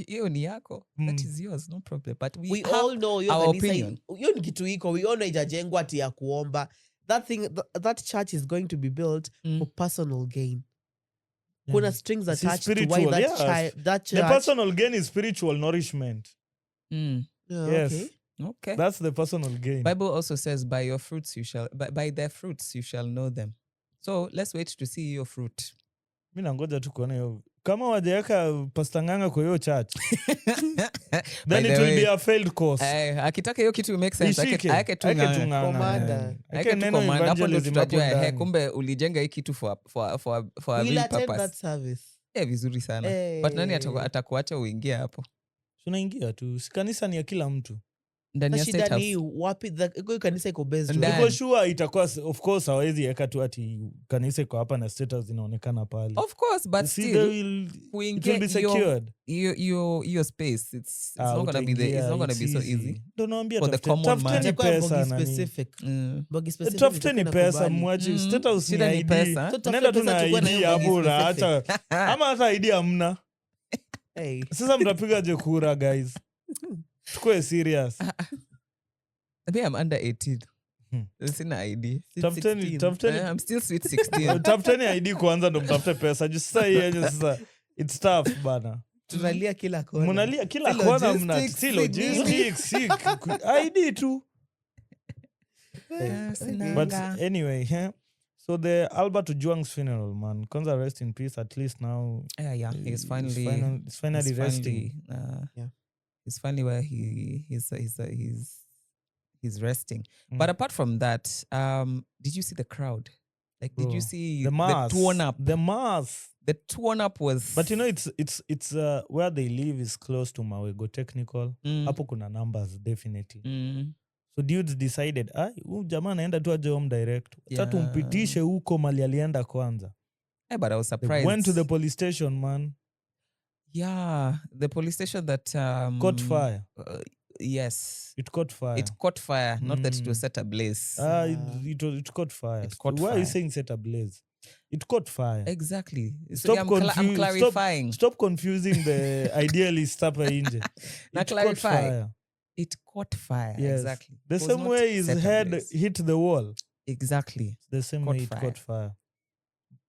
Hiyo ni yako. That is yours, no problem. But we We have all know your our kanisa, opinion. hiyo ni kitu iko, we all know ijajengwa ati ya kuomba. That thing, that church is going to be built for personal gain. Kuna strings It's attached to why spiritual, that yes. that The church. personal gain is spiritual nourishment. Mm. Yeah, Yes. okay. Okay. That's the personal gain. Bible also says, by your fruits you shall, by their fruits you shall know them. So let's wait to see your fruit. Mi nangoja tu kuona hiyo kama wajaweka Pastor Nganga kwa hiyo church By then the it will way, be a failed course. akitaka hiyo kitu make sense Ishike, ake tu ake ng'ang'a. tu ng'ang'a, Commander. man. Ake Ake tu neno command, hapo ndo evangelism hapo tutajua ndani. kumbe ulijenga hii kitu for a We'll real attend purpose. that service. Vizuri sana. But nani Hey. atakuacha uingie hapo? Tunaingia tu. Si kanisa ni ya kila mtu. Ndani ya Sasa State shida ni House. wapi iko kanisa iko based Ndani. on. Niko sure itakuwa, of course hawezi eka tu ati kanisa iko hapa na status inaonekana pale. Of course, but See, still they will, it will kuingia be secured. your space, it's not gonna be utaingia, it's not gonna it's be so easy. easy. Ndio naambia For the common man. tafuteni Itakuwa pesa bogi nani. specific. Bogi specific. Tafuteni itakuwa pesa inakubali. mwache status Shida ni ni ID. pesa. So Unaenda tu tafuta na pesa, chukua na ID hiyo hapo bogi na specific. hata ama hata ID hamna. Hey. Sasa mtapiga je kura guys? Tukue serious. Maybe I'm under 18. Sina ID. Tafuteni I'm still sweet 16. tafuteni ID kwanza ndo mtafute pesa. Just sasa hii yenye sasa it's tough bana. Tunalia kila kona. Munalia kila Si kona mna logistics, si si logistics, si ID tu. But anyway, so the Albert Ojwang's funeral, man. Kwanza rest in peace. At least now, Yeah, he's finally resting. Yeah. He's finally where he's resting. But apart from that, did you see the crowd? Like, did you Bro, see the mass? torn up? The mass. The torn up was. But you know, it's where they live is close to Mawego Technical. Hapo kuna numbers definitely. So dudes decided, huyu jamaa anaenda tu aje home direct. Acha tumpitishe huko mali alienda kwanza. But I was surprised. They went to the police station, man. Yeah, the police station that Caught fire. Yes. It caught fire. It caught fire, not that it was set ablaze. It caught fire. It caught Why are you fire. saying set ablaze? It caught fire. Exactly. So Stop I'm clarifying. Stop confusing the idealist hapa nje. Na It caught clarify. fire. It caught fire. Yes. Exactly. The It was same not way his set head ablaze. hit the wall. Exactly. The same Caught way it fire. caught fire.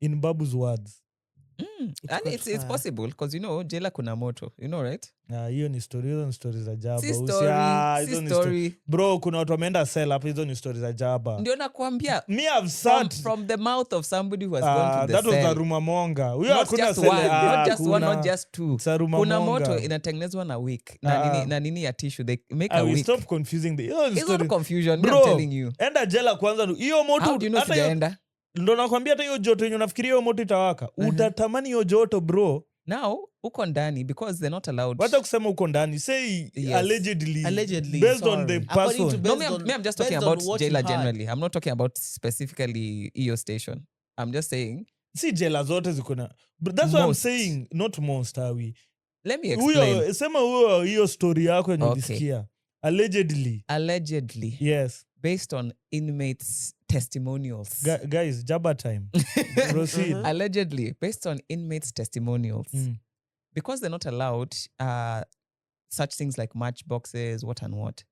In Babu's words. And caught it's fire. possible because jela kuna moto, right? Hiyo ni story, hizo ni story za jaba. Si Hizo story. ni story. Bro, kuna watu wameenda sell hapa, hizo ni story za jaba. Ndio nakwambia. Me have sat From the mouth of somebody who has gone to the that was cell. a rumor monga. Huyo Not hakuna just sell. one, not just one, kuna- not just two. It's a rumor Kuna monga. moto inatengenezwa na wick na nini ya tissue. They make a We wick. stop confusing the hiyo ni It's story. not confusion. Me, Bro, I'm telling you. enda jela kwanza. Hiyo moto How do you know hata hiyo sijaenda? ndo nakwambia hata hiyo joto yenye unafikiria hiyo moto itawaka. Utatamani hiyo joto bro. Now, uko ndani because they're not allowed. Wacha kusema uko ndani. Say Yes. allegedly. Based on the sorry. According to person. based I'm just talking based on about what you jailer heard. generally. I'm not talking about specifically EO station. I'm just saying, Si jela zote ziko na. But that's what I'm Most. saying. Not most, Hawi. let me explain. Huyo sema huyo hiyo story yako yenye Okay. ulisikia. Allegedly. Allegedly, Yes. based on inmates' testimonials. Guys, jabba time. Proceed. Allegedly, based on inmates' testimonials. Because they're not allowed such things like matchboxes, what and what.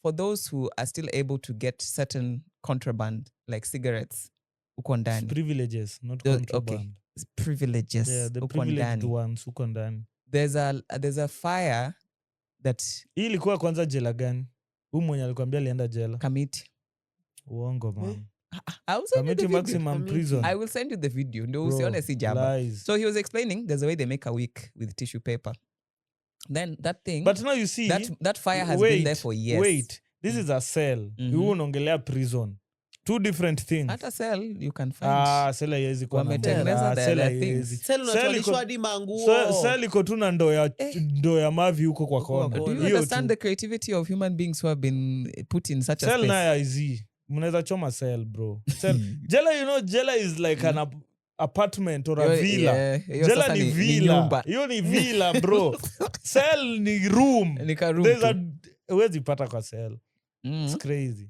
For those who are still able to get certain contraband, like cigarettes, uko ndani. Privileges, not Okay. contraband. Privileges, Yeah, the uko privileged ndani. ones uko ndani. There's a fire that Hii ilikuwa kwanza jela gani? Huyu mwenye alikwambia alienda jela. committee. Uongo man. I will send you the Committee video. maximum prison. I will send you the video. Ndio Bro, usione si jaba. lies. So he was explaining there's a way they make a wick with tissue paper. Then that thing, But now you see, that fire has been there for years. Wait, this is a cell. You unaongelea prison. Two different things. At a cell, you can find. Sela haiwezi kuwa na Wametengeneza moto. the Sela other haiwezi. things. Sell Sell unatoanishwa iko- hadi manguo. Sel iko tu na ndoo ya mavi huko kwa kona. Do you Hiyo understand tu. the creativity of human beings who have been put in such a Sel space? naye haizi. Mnaweza choma sel bro. Jela, jela is like an apartment or a villa. Hiyo Jela sasa ni ni villa. nyumba. Hiyo ni villa bro. Cell ni room. Ni ka room There's tu. huwezi pata kwa cell. Mm. It's crazy.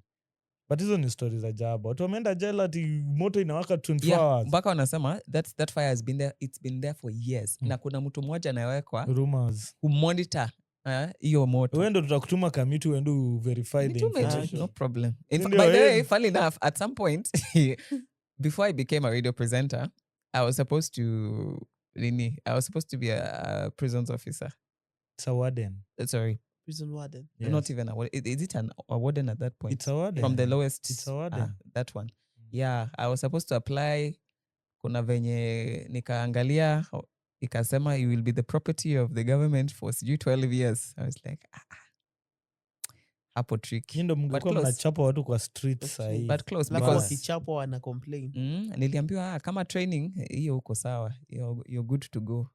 But hizo ni story za jaba. Watu wameenda jela ati moto inawaka 24 Yeah, hours. mpaka wanasema that fire has been there, it's been there for years. Na kuna mtu mmoja anawekwa Rumors. kumonitor hiyo moto. Wewe ndo tutakutuma kamiti uende verify the Nitume tu, information. no problem. By Ndio, the way, eh. funny enough, at some point, before I became a radio presenter, I was supposed to be a prisons officer. It's a warden. Sorry, Prison warden. Yes. not even a warden. Is it a warden at that point? It's a warden. From the lowest. It's a warden. That one. Yeah, I was supposed to apply kuna venye nikaangalia ikasema you will be the property of the government for 12 years. I was like, hapo tricky. Ndo mngekuwa mnachapa watu kwa street sahi. But close because because kichapo wana complain. Niliambiwa kama training hiyo uko sawa. You're good to go.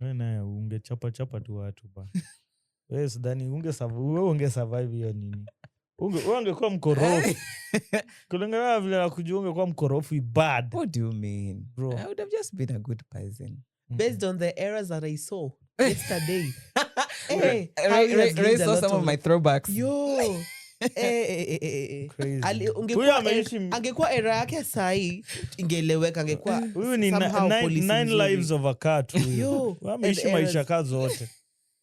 Wewe ungechapa tu watu bana. Wewe sidhani unge survive hiyo nini. Wewe ungekuwa mkorofi. Kulingana vile nakujua ungekuwa mkorofi bad. What do you mean? Bro. I would have just been a good person. Based on the errors that I saw yesterday. Ray saw some of my throwbacks. Yo. Crazy. Angekuwa era yake sahi ingeleweka, angekuwa huyu ni 9 lives of a cat. Yo, ameishi maisha kazi zote.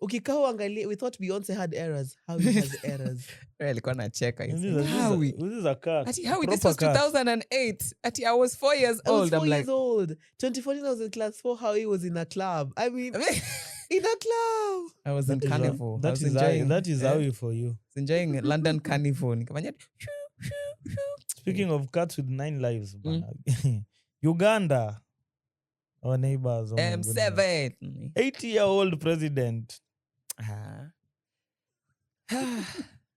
Ukikaa uangalie, we thought Beyonce had errors. How he has errors. Alikuwa anacheka. Howie. This is a cat. Howie, this was 2008. I was 4 years old. I was 4 years old. 2014 I was in class 4. Howie was in a club. I mean, in a club. I was in Carnival. That is Howie for you. Enjoying London Carnival. Speaking of cats with 9 lives, Uganda, our neighbors. M7. 80-year-old president.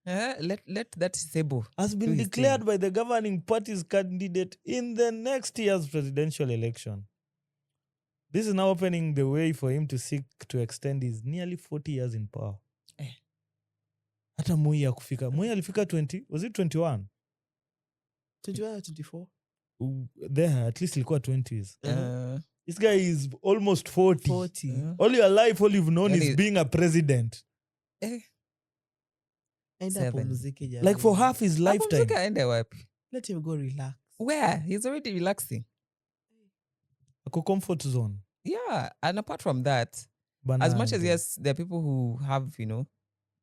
Let that Sebo has been declared by the governing party's candidate in the next year's presidential election. This is now opening the way for him to seek to extend his nearly 40 years in power. Hata Moi akufika. Moi alifika 20, was it 21? 21 or 24? There, at least ilikuwa 20s. This guy is almost 40. 40. All your life, all you've known is being a president. Like for half his lifetime. Let him go relax. Where? He's already relaxing. A comfort zone. Yeah, and apart from that, as much as yes, there are people who have,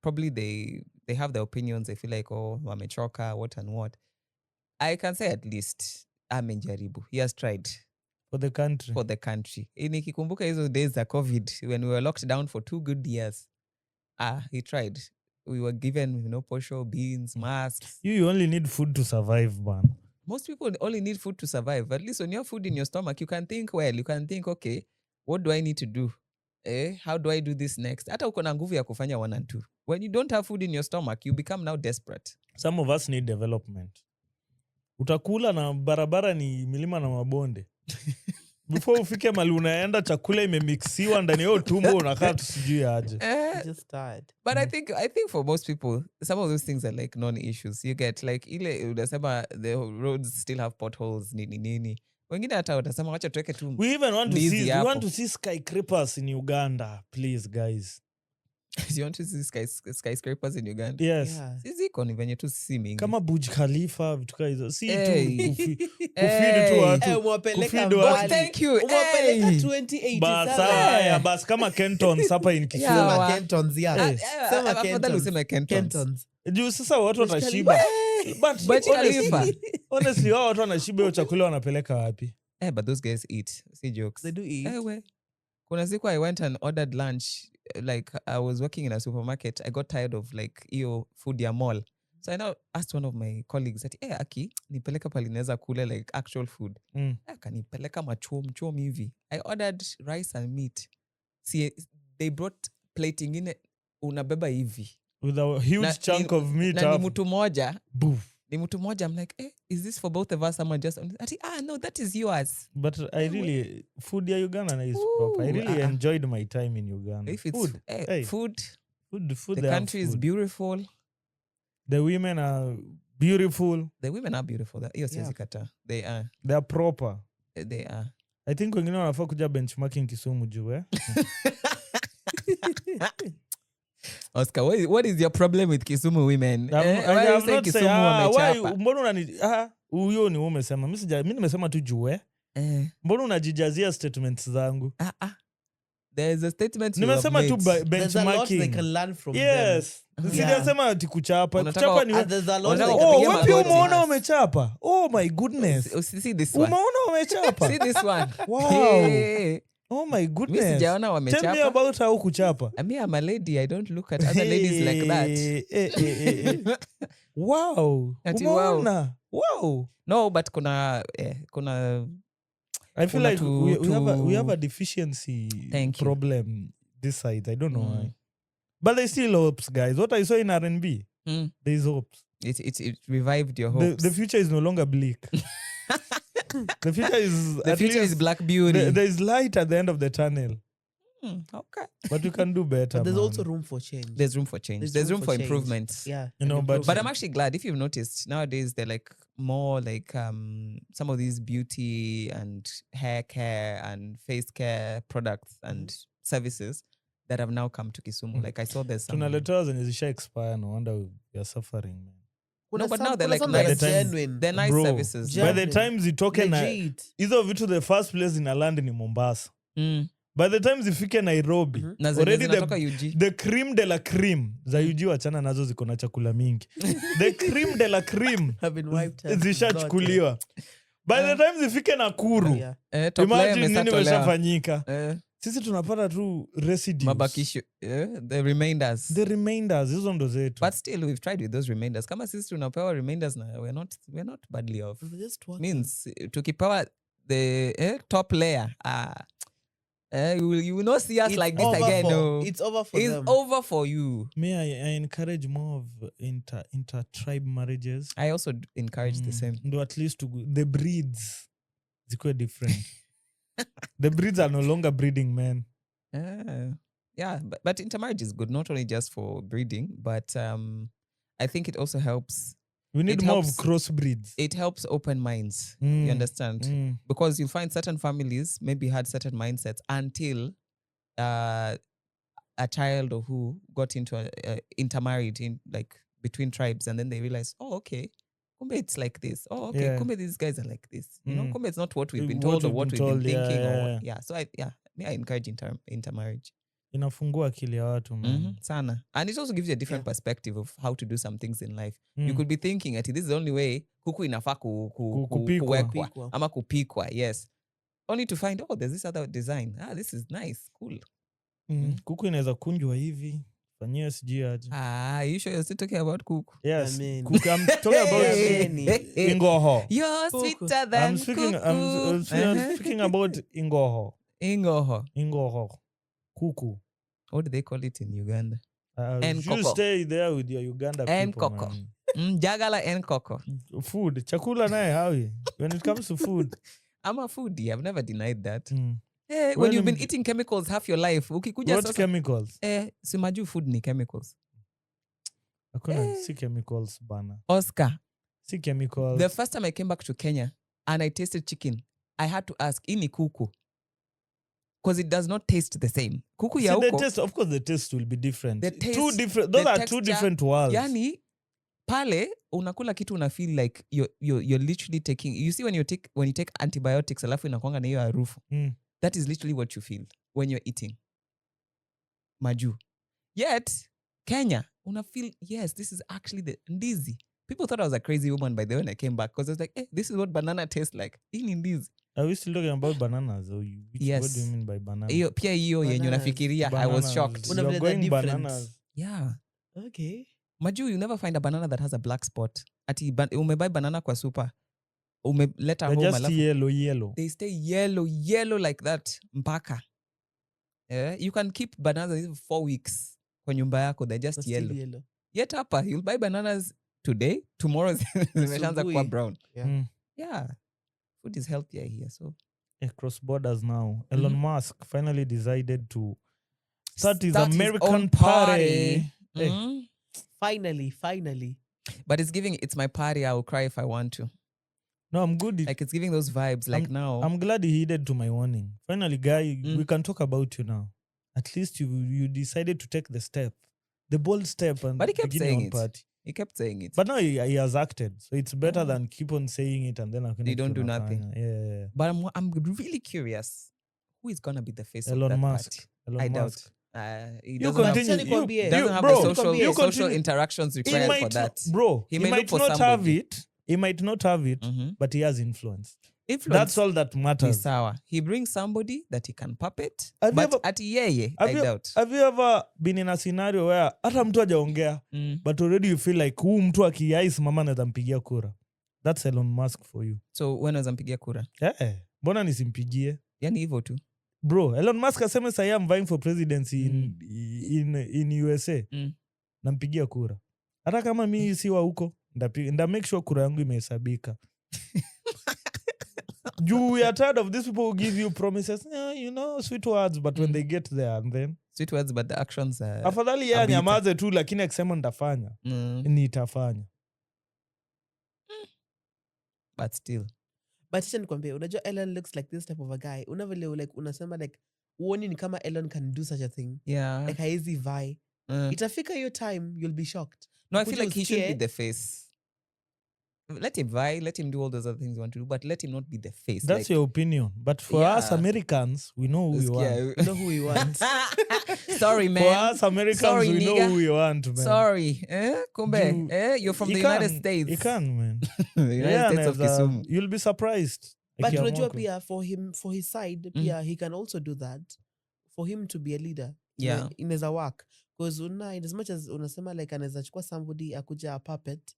probably they have their opinions. They feel like, oh, wamechoka, what and what. I can say at least, amenjaribu. He has tried. For the country. For the country. Nikikumbuka hizo days za COVID, when we were locked down for 2 good years. He tried. We were given, posho, beans, masks. You only need food to survive, man. Most people only need food to survive. At least when you have food in your stomach, you can think well. You can think, okay, what do I need to do? How do I do this next? Hata uko na nguvu ya kufanya 1 and 2. When you don't have food in your stomach, you become now desperate. Some of us need development. Utakula na barabara ni milima na mabonde. Before ufike mali unaenda chakula imemixiwa ndani yao tumbo unakaa tusijui aje. Just tired. But I think for most people, some of those things are like non-issues. You get like ile unasema the roads still have potholes nini. Wengine hata watasema wacha tuweke tu. We even want to see skyscrapers in Uganda, please guys. You want to see skyscrapers in Uganda? Yes. Yeah. Ziko ni venye tu si mingi. Kama Burj Khalifa vitu kama hizo. Si tu kufeed tu watu. Kufeed watu. Thank you. Umepeleka 2087. Bas kama Kentons hapa in Kisumu. Sema Kentons ya. Sema Kentons. Useme Kentons. Juu sasa watu watashiba. But honestly, watu wanashiba hiyo chakula wanapeleka wapi? But those guys eat. See jokes. They do eat. Kuna siku I went and ordered lunch. Like I was working in a supermarket. I got tired of like iyo food ya mall. So I now asked one of my colleagues that, Aki, nipeleka pali neza kule like actual food. Kanipeleka machom hivi. I ordered rice and meat. See, they brought plate ingine unabeba hivi. With a huge chunk of meat. Na ni mtu moja. Boof. Ni mtu moja. I'm like, is this for both of us? Someone just, no, that is yours. But I really, food ya Uganda is proper. I really enjoyed my time in Uganda. If it's food. Food. The country is beautiful. The women are beautiful. The women are beautiful. They are. They are proper. They are. I think wengine wanafaa kuja benchmarking Kisumu juu Oscar, what is your problem with Kisumu women? Why are you saying Kisumu wamechapa? Mbona unani huyo ni umesema. Mimi nimesema tu juu mbona unajijazia statements zangu? There is a statement nimesema tu benchmarking. There's a lot they can learn from them. Yes. Sijasema ati kuchapa. Kuchapa ni there's a lot they can wapi umeona umechapa? Oh my goodness. See this one. Umeona umechapa? See this one. Wow. Oh my goodness. Mimi sijaona wamechapa. Tell me about how kuchapa. I'm a lady. I don't look at other ladies like that. Wow. Umeona? Wow. No, but kuna I feel kuna like we have a deficiency Thank you. problem this side. I don't know why. But there's still hopes, guys. What I saw in R&B, there's hopes. It revived your hopes. The future is no longer bleak. The future is Black Beauty. There is light at the end of the tunnel. Okay. But we can do better. But there's man. also room for change. There's room for change. There's room for change. improvement. Yeah. You know, but I'm actually glad. If you've noticed, nowadays they're like more like some of these beauty and hair care and face care products and services that have now come to Kisumu. Like I saw there's some. tunaletewa zenye zisha expire, no wonder we are suffering, man. No, but now they're like some nice. that are genuine. They're nice Bro, services. By the time zitoke na Legit. hizo vitu, the first place in land ni Mombasa. By the time zifike Nairobi, Na zenye already zinatoka UG. the cream de la cream za UG wachana nazo ziko na chakula mingi. The cream de la cream Have been wiped out. zishachukuliwa. By the time zifike Nakuru, Yeah. Top layer imagine nini imeshatolewa. weshafanyika. Eh, Sisi tunapata tu residues. mabakisho. The remainders. The remainders, hizo ndo zetu. But still, we've tried with those remainders. Kama sisi tunapewa remainders na we're not badly off. We're just working. Means tukipewa the top layer, you will not see us It's like this over again. for- No. It's over for It's them. over for you. Me, I encourage more of inter-tribe marriages. I also encourage the same. Ndo at least the breeds zikuwe different. The breeds are no longer breeding, man. Yeah, but intermarriage is good, not only just for breeding, but I think it also helps. We need It more helps- of crossbreeds. It helps open minds. You understand? Because you find certain families maybe had certain mindsets until a child or who got into intermarried in like between tribes, and then they realize, oh, okay, kumbe it's like this. Oh, okay, Yeah. kumbe these guys are like this. You know, kumbe it's not what we've been What told or we've what been we've been told, thinking. yeah. Or yeah. So I encourage intermarriage. Inafungua akili ya watu, man. Sana. And it also gives you a different perspective of how to do some things in life. You Mm. could be thinking, this is the only way kuku inafaa Kupikwa. kuwekwa ama kupikwa, yes. Only to find, there's this other design. This is nice, cool. Kuku inaweza kunjwa hivi. Fanyia sijui aje. You sure you're still talking about kuku? Yes. I mean- Kuku, I'm talking about ingoho. You're Kuku. sweeter than I'm speaking about ingoho. Ingoho. Ingoho. Kuku. What do they call it in Uganda? You Nkoko. stay there with your Uganda people, Nkoko. man. Jagala nkoko. Food. Chakula naye Hawi. When it comes to food. I'm a foodie. I've never denied that. When When you've been eating chemicals half your life, ukikuja What sasa, chemicals? simaju food ni chemicals. Hakuna si chemicals bana. Oscar, Si chemicals. the first time I came back to Kenya and I tasted chicken, I had to ask, ini kuku? Because it does not taste the same. Kuku ya See, the huko, taste, of course, the taste will be different. The taste, Two different. Those the are two texture, different worlds. yani, pale, unakula kitu una feel like you're literally taking, you see when you take antibiotics, alafu inakuanga na hiyo harufu. That is literally what you feel when you're eating maju. Yet, Kenya, una feel, yes, this is actually the ndizi. People thought I was a crazy woman by the way when I came back, because I was like, this is what banana tastes like. Hii ni ndizi. Are we still talking about bananas? Yes. What do you mean by bananas? Pia hiyo yenye Bananas. unafikiria, I was shocked. Una You're vile they're going different. bananas. Yeah. Okay. Maju, you never find a banana that has a black spot. Ati umebuy banana kwa super. Umeleta They're home just alafu. yellow. They stay yellow like that. Mpaka. You can keep bananas for 4 weeks kwa nyumba yako. They're just But still yellow. yellow. Yet hapa, you'll buy bananas today, tomorrow zimeshaanza kuwa brown. Yeah. Yeah. Food is healthier here. So Across borders now. Elon Musk finally decided to start his Start his American own party. Eh, Mhm. Finally. But it's my party. I will cry if I want to. No, I'm good. Like it's giving those vibes. Like now. I'm glad he heeded to my warning. Finally, guy, we can talk about you now. At least you decided to take the step. The bold step and But he kept begin your saying own it. party. He kept saying it. But now he has acted. So it's better than keep on saying it and then You don't do nothing. Yeah. But I'm really curious. Who is gonna be the face Elon of that Musk. party? Elon I Musk. doubt. He You doesn't continue. have, You- doesn't have bro, the social, you social continue. interactions He required might for that. Bro, he may might look for not have somebody. it. He might not have it, Mhm. but he has influence. Influence That's all that is matters. sour. He brings somebody that he can puppet. Have you But ever- at yeye, Have I you- doubt. Have you ever been in a scenario where hata mtu hajaongea but already you feel like huu mtu akiais mama anaweza mpigia kura? That's Elon Musk for you. So when wazampigia kura? Mbona nisimpigie? Yani hivyo tu. Bro, Elon Musk aseme sahi I'm vying for presidency in USA. Nampigia kura. Hata kama mi siwa huko, nda make sure kura yangu imehesabika. We are tired of these people who give you promises, sweet words, but when they get there and then sweet words, but the actions are afadhali yeye anyamaze tu, lakini akisema nitafanya nitafanya. But still. But acha nikwambie, unajua Elon looks like this type of a guy. Unavile like unasema like uoni ni kama Elon can do such a thing. Yeah. Like haezi vie. Itafika your time, you'll be shocked. No, I feel like he should be the face. Let him vie, let him do all those other things you want to do, but let him not be the face. That's your opinion. But for us Americans, we know who we want. We know who we want. Sorry, man. For us Americans, we know who we want, man. Sorry. Kumbe. You're from the United States. You can, man. The United States of Kisumu. You'll be surprised. But unajua pia, for his side, pia, he can also do that. For him to be a leader. Yeah. Inaweza work. Because in as much as unasema like anaweza chukua somebody akuja a puppet,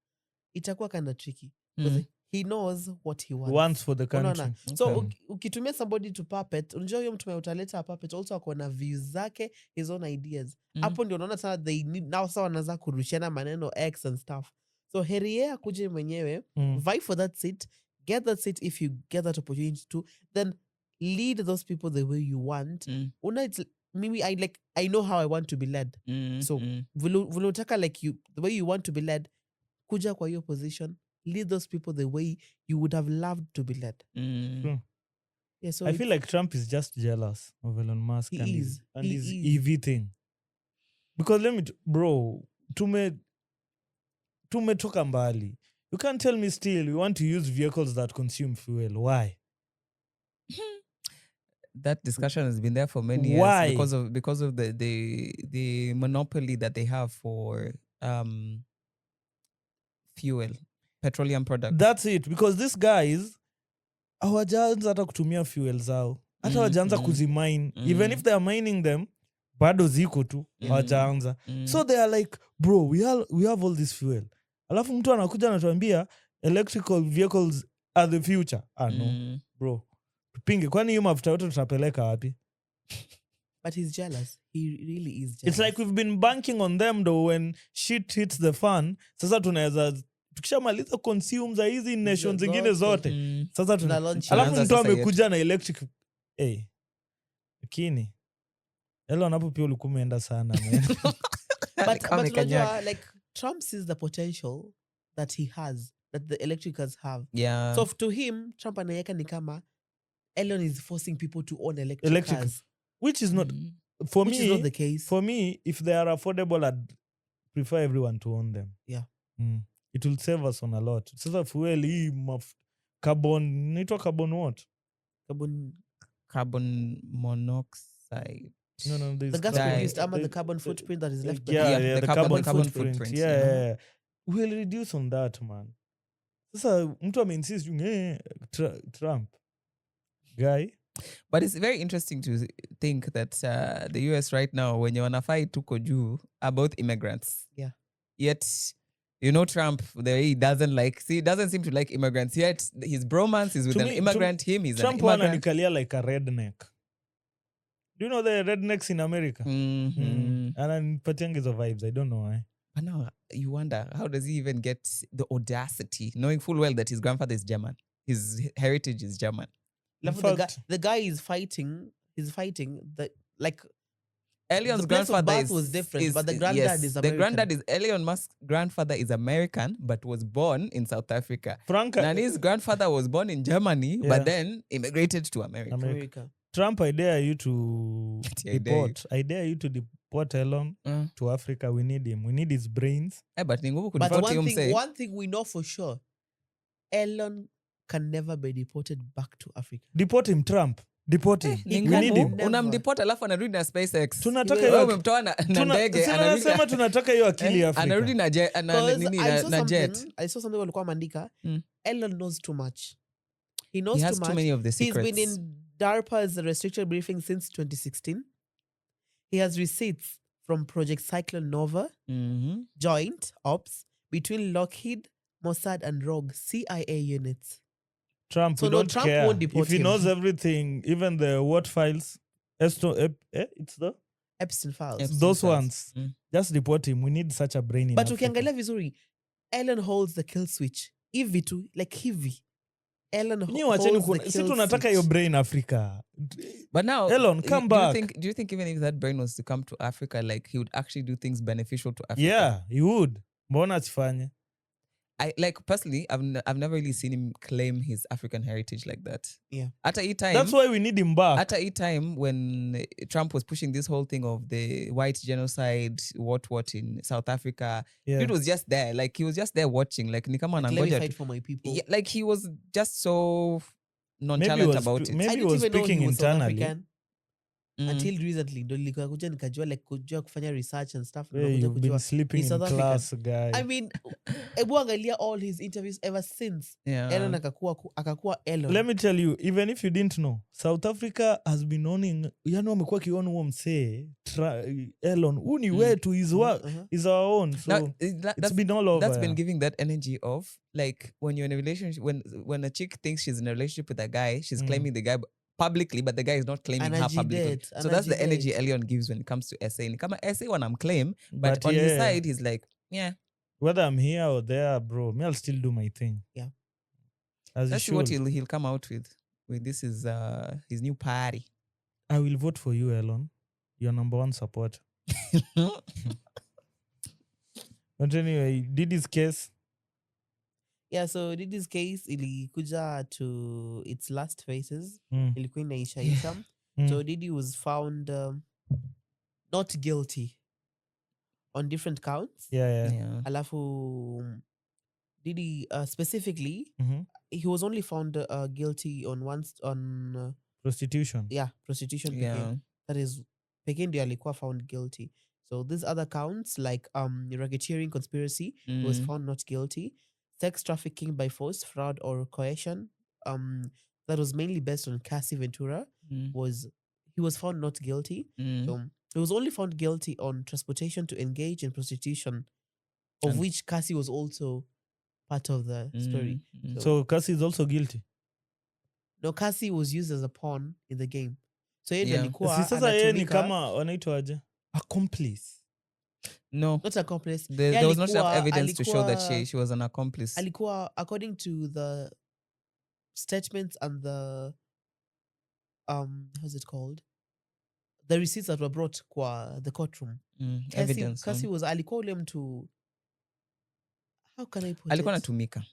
itakuwa kind of tricky. Because he knows what he wants. For the country. Okay. So ukitumia somebody to puppet, unajua huyo mtu utaleta a puppet also ako na views zake, his own ideas. Hapo ndio unaona sana they need now sawa wanaanza kurushiana maneno X and stuff. So heri yeye akuje mwenyewe, vie for that seat, get that seat if you get that opportunity to, then lead those people the way you want. It's maybe I know how I want to be led. So vulutaka like you, the way you want to be led, kuja kwa your position, lead those people the way you would have loved to be led. Yeah, so I feel like Trump is just jealous of Elon Musk and his EV thing. Because bro, tumetoka mbali. You can't tell me still we want to use vehicles that consume fuel. Why? That discussion has been there for many years. Why? Because of the monopoly that they have for fuel, petroleum products. That's it. Because these guys hawajaanza hata kutumia fuel zao. Hata hawajaanza kuzimine. Even if they are mining them, bado ziko tu. Hawajaanza. So they are like, bro, we have all this fuel. Alafu mtu anakuja anatuambia electrical vehicles are the future. No, bro. Tupinge. Kwani hiyo mafuta yote tutapeleka wapi? But he's jealous. He really is jealous. It's like we've been banking on them though when shit hits the fan. Sasa tunaweza tukishamaliza consume za hizi nations zingine zote. Sasa alafu mtu amekuja na electric. Lakini Elon hapo pia ulikuwa umeenda sana, man. But unajua, like Trump sees the potential that he has, that the electric cars have. Yeah. So to him, Trump anayeka ni kama Elon is forcing people to own electric cars. Which is not for which me. Is not the case. For me, if they are affordable, I'd prefer everyone to own them. Yeah. It will save us on a lot. Sasa fuel hii carbon, nitwa carbon what? Carbon monoxide. No, the gas produced, the carbon footprint that is left behind. Yeah, the carbon footprint. Yeah. We'll reduce on that, man. Sasa mtu ameinsist Trump guy. But it's very interesting to think that the US right now, when you wanna fight tuko juu, are both immigrants. Yeah. Yet, Trump, he doesn't seem to like immigrants. Yet his bromance is with an immigrant. He's Trump an immigrant. ananikalia like a redneck. Do you know the rednecks in America? Ananipatia hizo vibes. I don't know why. But now you wonder, how does he even get the audacity, knowing full well that his grandfather is German, his heritage is German. The guy is fighting. He's fighting like. Elon's grandfather was different, but the granddad is American. The granddad is Elon Musk's grandfather is American, but was born in South Africa. And his grandfather was born in Germany, but then immigrated to America. Trump, I dare you to deport. I dare you to deport Elon to Africa. We need him. We need his brains. But one thing we know for sure, Elon can never be deported back to Africa. Deport him, Trump. Deport him. We need him. Unamdeport alafu anarudi na SpaceX. Tunataka hiyo. Umemtoa na ndege. Anasema tunataka hiyo akili ya Afrika. Anarudi na jet. I saw something walikuwa mandika. Elon knows too much. He knows he has too much. Too many of the secrets. He's been in DARPA's restricted briefing since 2016. He has receipts from Project Cyclone Nova, joint ops between Lockheed, Mossad and rogue CIA units. Trump, So we no, don't Trump care. won't deport If he him. knows everything, even the what files, it's the Epstein files. Epstein those files. ones. Mm. Just deport him. We need such a brain in But Africa. ukiangalia vizuri, Ellen holds the kill switch. Hivi tu, like hivi. Ellen Nyi wacheni holds the si kill tunataka switch. hiyo brain Africa. But now, Elon, come back. Do you think even if that brain was to come to Africa, like he would actually do things beneficial to Africa? Yeah, he would. Mbona asifanye? I like personally, I've never really seen him claim his African heritage like that. Yeah. At a time, That's why we need him back. at a time when Trump was pushing this whole thing of the white genocide, what in South Africa, Yeah. dude was just there. Like he was just there watching. Like nikama Like, let me nangoja fight tu- for my people. Yeah, like he was just so nonchalant Maybe he was about it. maybe I he didn't was even know speaking he was South internally. African Mm. until recently. Ndo nilikuja nikajua like kujua kufanya research and stuff. Hey, Nakuja you've been kujua sleeping he's in South African. class, guy. I mean, ebu angalia all his interviews ever since. Yeah. Ellen akakuwa Ellen. Let me tell you, even if you didn't know, South Africa has been owning, yani wamekuwa kiona huo msee, Elon, huu ni wetu, is our own. So Now, it's been all over. That's been giving that energy of like when you're in a relationship, when a chick thinks she's in a relationship with a guy, she's claiming the guy publicly, but the guy is not claiming her publicly. So that's the energy Elion gives when it comes to SA. And come SA when I'm claim, but on his side, he's like, yeah. Whether I'm here or there, bro, me, I'll still do my thing. Yeah. As Let's see you what should. he'll come out with. This is his new party. I will vote for you, Elon. Your number one supporter. But anyway, did his case. Yeah, so Diddy's case ilikuja to its last phases. Mm. Ilikuwa inaisha. So Diddy was found not guilty on different counts. Yeah. Alafu Diddy specifically, he was only found guilty on Prostitution. prostitution. Yeah. Pekee. That is pekee ndio alikuwa found guilty. So these other counts like racketeering conspiracy, he was found not guilty. Sex trafficking by force, fraud, or coercion, that was mainly based on Cassie Ventura, he was found not guilty. So he was only found guilty on transportation to engage in prostitution, of which Cassie was also part of the story. So Cassie is also guilty. No, Cassie was used as a pawn in the game. So yeye Yeah. alikuwa Si sasa yeye ni anatumika- kama wanaitwaje? Accomplice. No. not accomplice. There was not enough alikuwa- evidence to show that alikuwa- she was an accomplice. alikuwa, according to the statements and the how's it called, the receipts that were brought kwa the courtroom, Evidence. Cassie was alikuwa ule mtu, how can I put Alikuwa it? anatumika.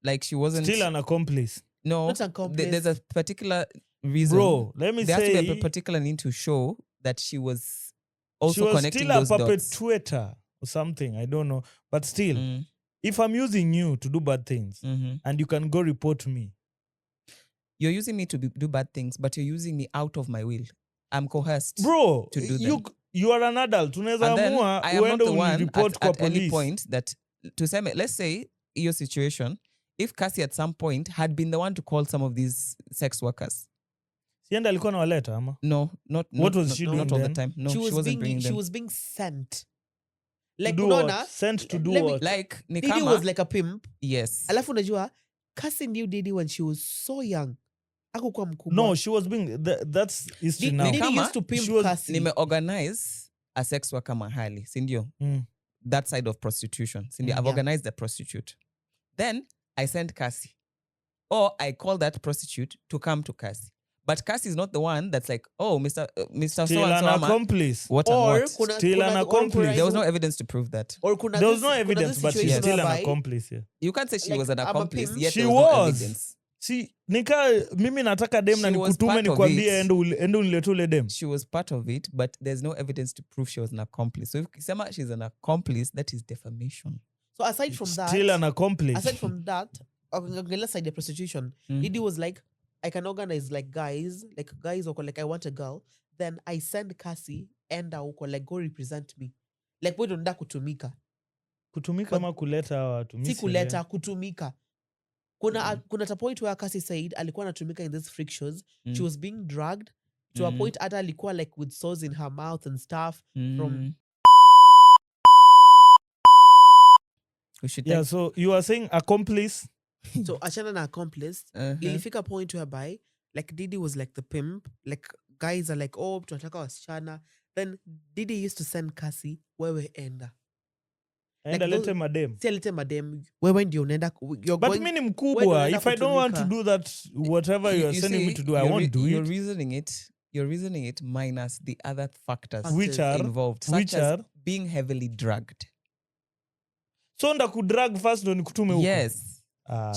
Like she wasn't. Still an accomplice. No. Not accomplice. There's a particular reason. Bro, let me There has to be say, a particular need to show that she was she also was connecting still a those dots. perpetrator or something. I don't know. But still, if I'm using you to do bad things and you can go report me. You're using me to do bad things, but you're using me out of my will. I'm coerced. Bro, to do them. you are an adult. Unaweza And then amua I am not uende the one report kwa at any police. point that to say, let's say your situation, if Cassie at some point had been the one to call some of these sex workers. Sienda alikuwa anawaleta ama? No, What was she doing not all the then? time. No, she she was wasn't bringing she them. was being sent. To Like do unaona, what? Sent to do let me- what? Like Diddy Nikama, was like a pimp. yes. Alafu unajua, Cassie knew Diddy when she was so young. Hakukuwa mkubwa. No, she was being that's history Diddy now. Diddy Kama, used to pimp she was- Cassie. Nime-organize a sex worker mahali, sindio? That side of prostitution. Sindio? I've Yeah. organized the prostitute. Then I send Cassie. Or I call that prostitute to come to Cassie. But Cassie is not the one that's like, oh, Mr. Still So an and so. accomplice. What and Or what? kuna- Still an kuna- or accomplice. There was no evidence to prove that. Or kuna There was this- no kuna evidence, this but she's situation still an whereby- accomplice. Yeah. You can't say she Like, was an I'm a accomplice, pimp. yet She there was no was. evidence. Si nika mimi nataka dem na She was nikutume part of nikwambie it. ende unilete ule dem. She was part of it, but there's no evidence to prove she was an accomplice. So if Kisema she's an accomplice, that is defamation. So aside from that, Still an accomplice. aside from that, let's say the prostitution, Diddy was like, I can organize like guys wako like I want a girl, then I send Cassie enda huko like go represent me. Like wewe ndo kutumika. Kutumika ama kuleta hawa watu. Si kuleta kutumika. Kuna a point where Cassie said alikuwa anatumika in these freak shows. She was being dragged to a point hata alikuwa like with sores in her mouth and stuff from We should Yeah, so you are saying accomplice. So achana na accomplice. Ilifika point whereby like Diddy was like the pimp. Like guys are like, oh, tunataka wasichana. Then Diddy used to send Cassie, wewe enda. And alete madem. Si alete madem. Wewe ndio unaenda. But mimi ni mkubwa. If I don't want to do that, whatever you are sending me to do, I won't do You're it. You're reasoning it minus the other factors Which are involved, such as being heavily drugged. So ndakudrag first ndo nikutume huko. Yes.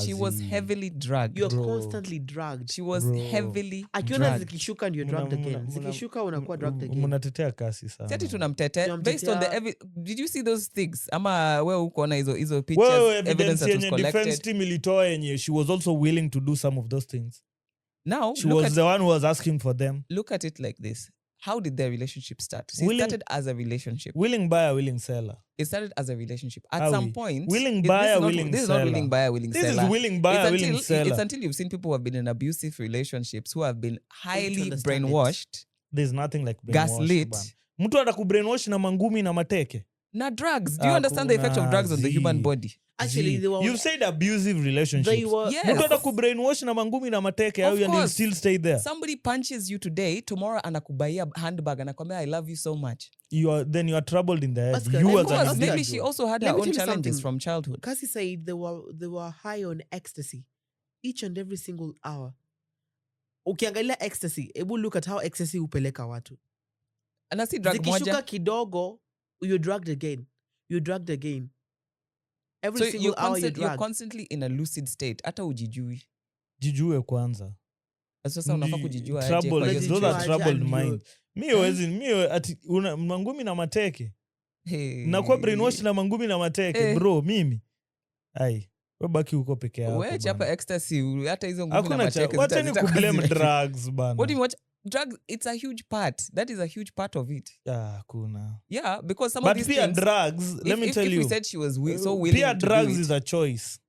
She was heavily drugged. You're constantly drugged. She was heavily Akiona drugged. zikishuka and you're drugged again. Zikishuka unakuwa drugged again. Mnatetea kasi sana. Seti tunamtetea based on the did you see those things? Ama wewe uko na hizo pictures, evidence that was collected. Defense team ilitoa yenye she was also willing to do some of those things. Now she was the one who was asking for them. Look at it like this. How did their relationship start? So it started as a relationship. Willing buyer, willing seller. It started as a relationship. At some point, willing buyer, willing seller. This is not willing buyer, willing seller. This is willing buyer, willing seller. It's until you've seen people who have been in abusive relationships who have been highly brainwashed. There's nothing like gaslit. Mtu atakubrainwash na mangumi na mateke. Na drugs. Do you understand the effect of drugs on the human body? Actually, you've said abusive relationships. Yes. Mtu atakubrainwash na mangumi na mateke and you still stay there. Somebody punches you today, tomorrow anakubaia handbag anakwambia I love you so much. Then you are troubled in the head. You as maybe she also had her own challenges from childhood. Cassie said they were high on ecstasy each and every single hour. Ukiangalia ecstasy, ebu look at how ecstasy upeleka watu. Na si drug moja. Zikishuka kidogo, you're drugged again. You're drugged again. Every single hour you're constantly in a lucid state. Hata ujijui. Jijue kwanza. Sasa unafaa kujijua aje. Those are troubled mind. Mangumi na mateke. Nakuwa brainwash na mangumi na mateke. Bro, mimi. Ai. Webaki huko peke yako. Wewe chapa ecstasy. Hata hizo ngumi na mateke. Wacha ni kublame drugs bana. What do you watch? Drugs, it's a huge part. That is a huge part of it. Kuna. Yeah, because some of these things... drugs, let me tell you. If we said she was so willing to drugs do it, is a choice.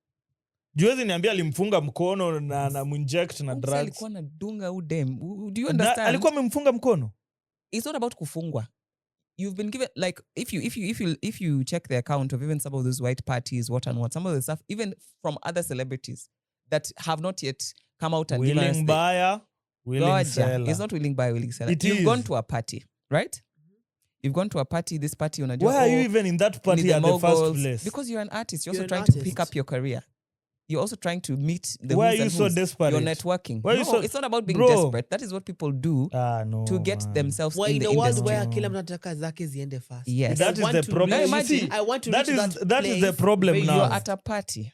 Juwezi niambia alimfunga mkono na munject na drugs. Alikuwa na dunga udem. Do you understand? Alikuwa memfunga mkono? It's not about kufungwa. You've been given, like, if you check the account of even some of those white parties, what and what, some of the stuff, even from other celebrities that have not yet come out and given us willing buyer. Willing seller. It's not willing buyer, willing seller. You've gone to a party, right? You've gone to a party, this party, unajua. Why are you even in that party at the first place? Because you're an artist. You're also trying to pick up your career. You're also trying to meet the Why are you so desperate? You're networking. It's not about being Bro. desperate. That is what people do to get themselves in the industry. In a world where kila mtu anataka zake ziende fast. Yes. That is the problem. Imagine, I want to that is the problem now. You're at a party.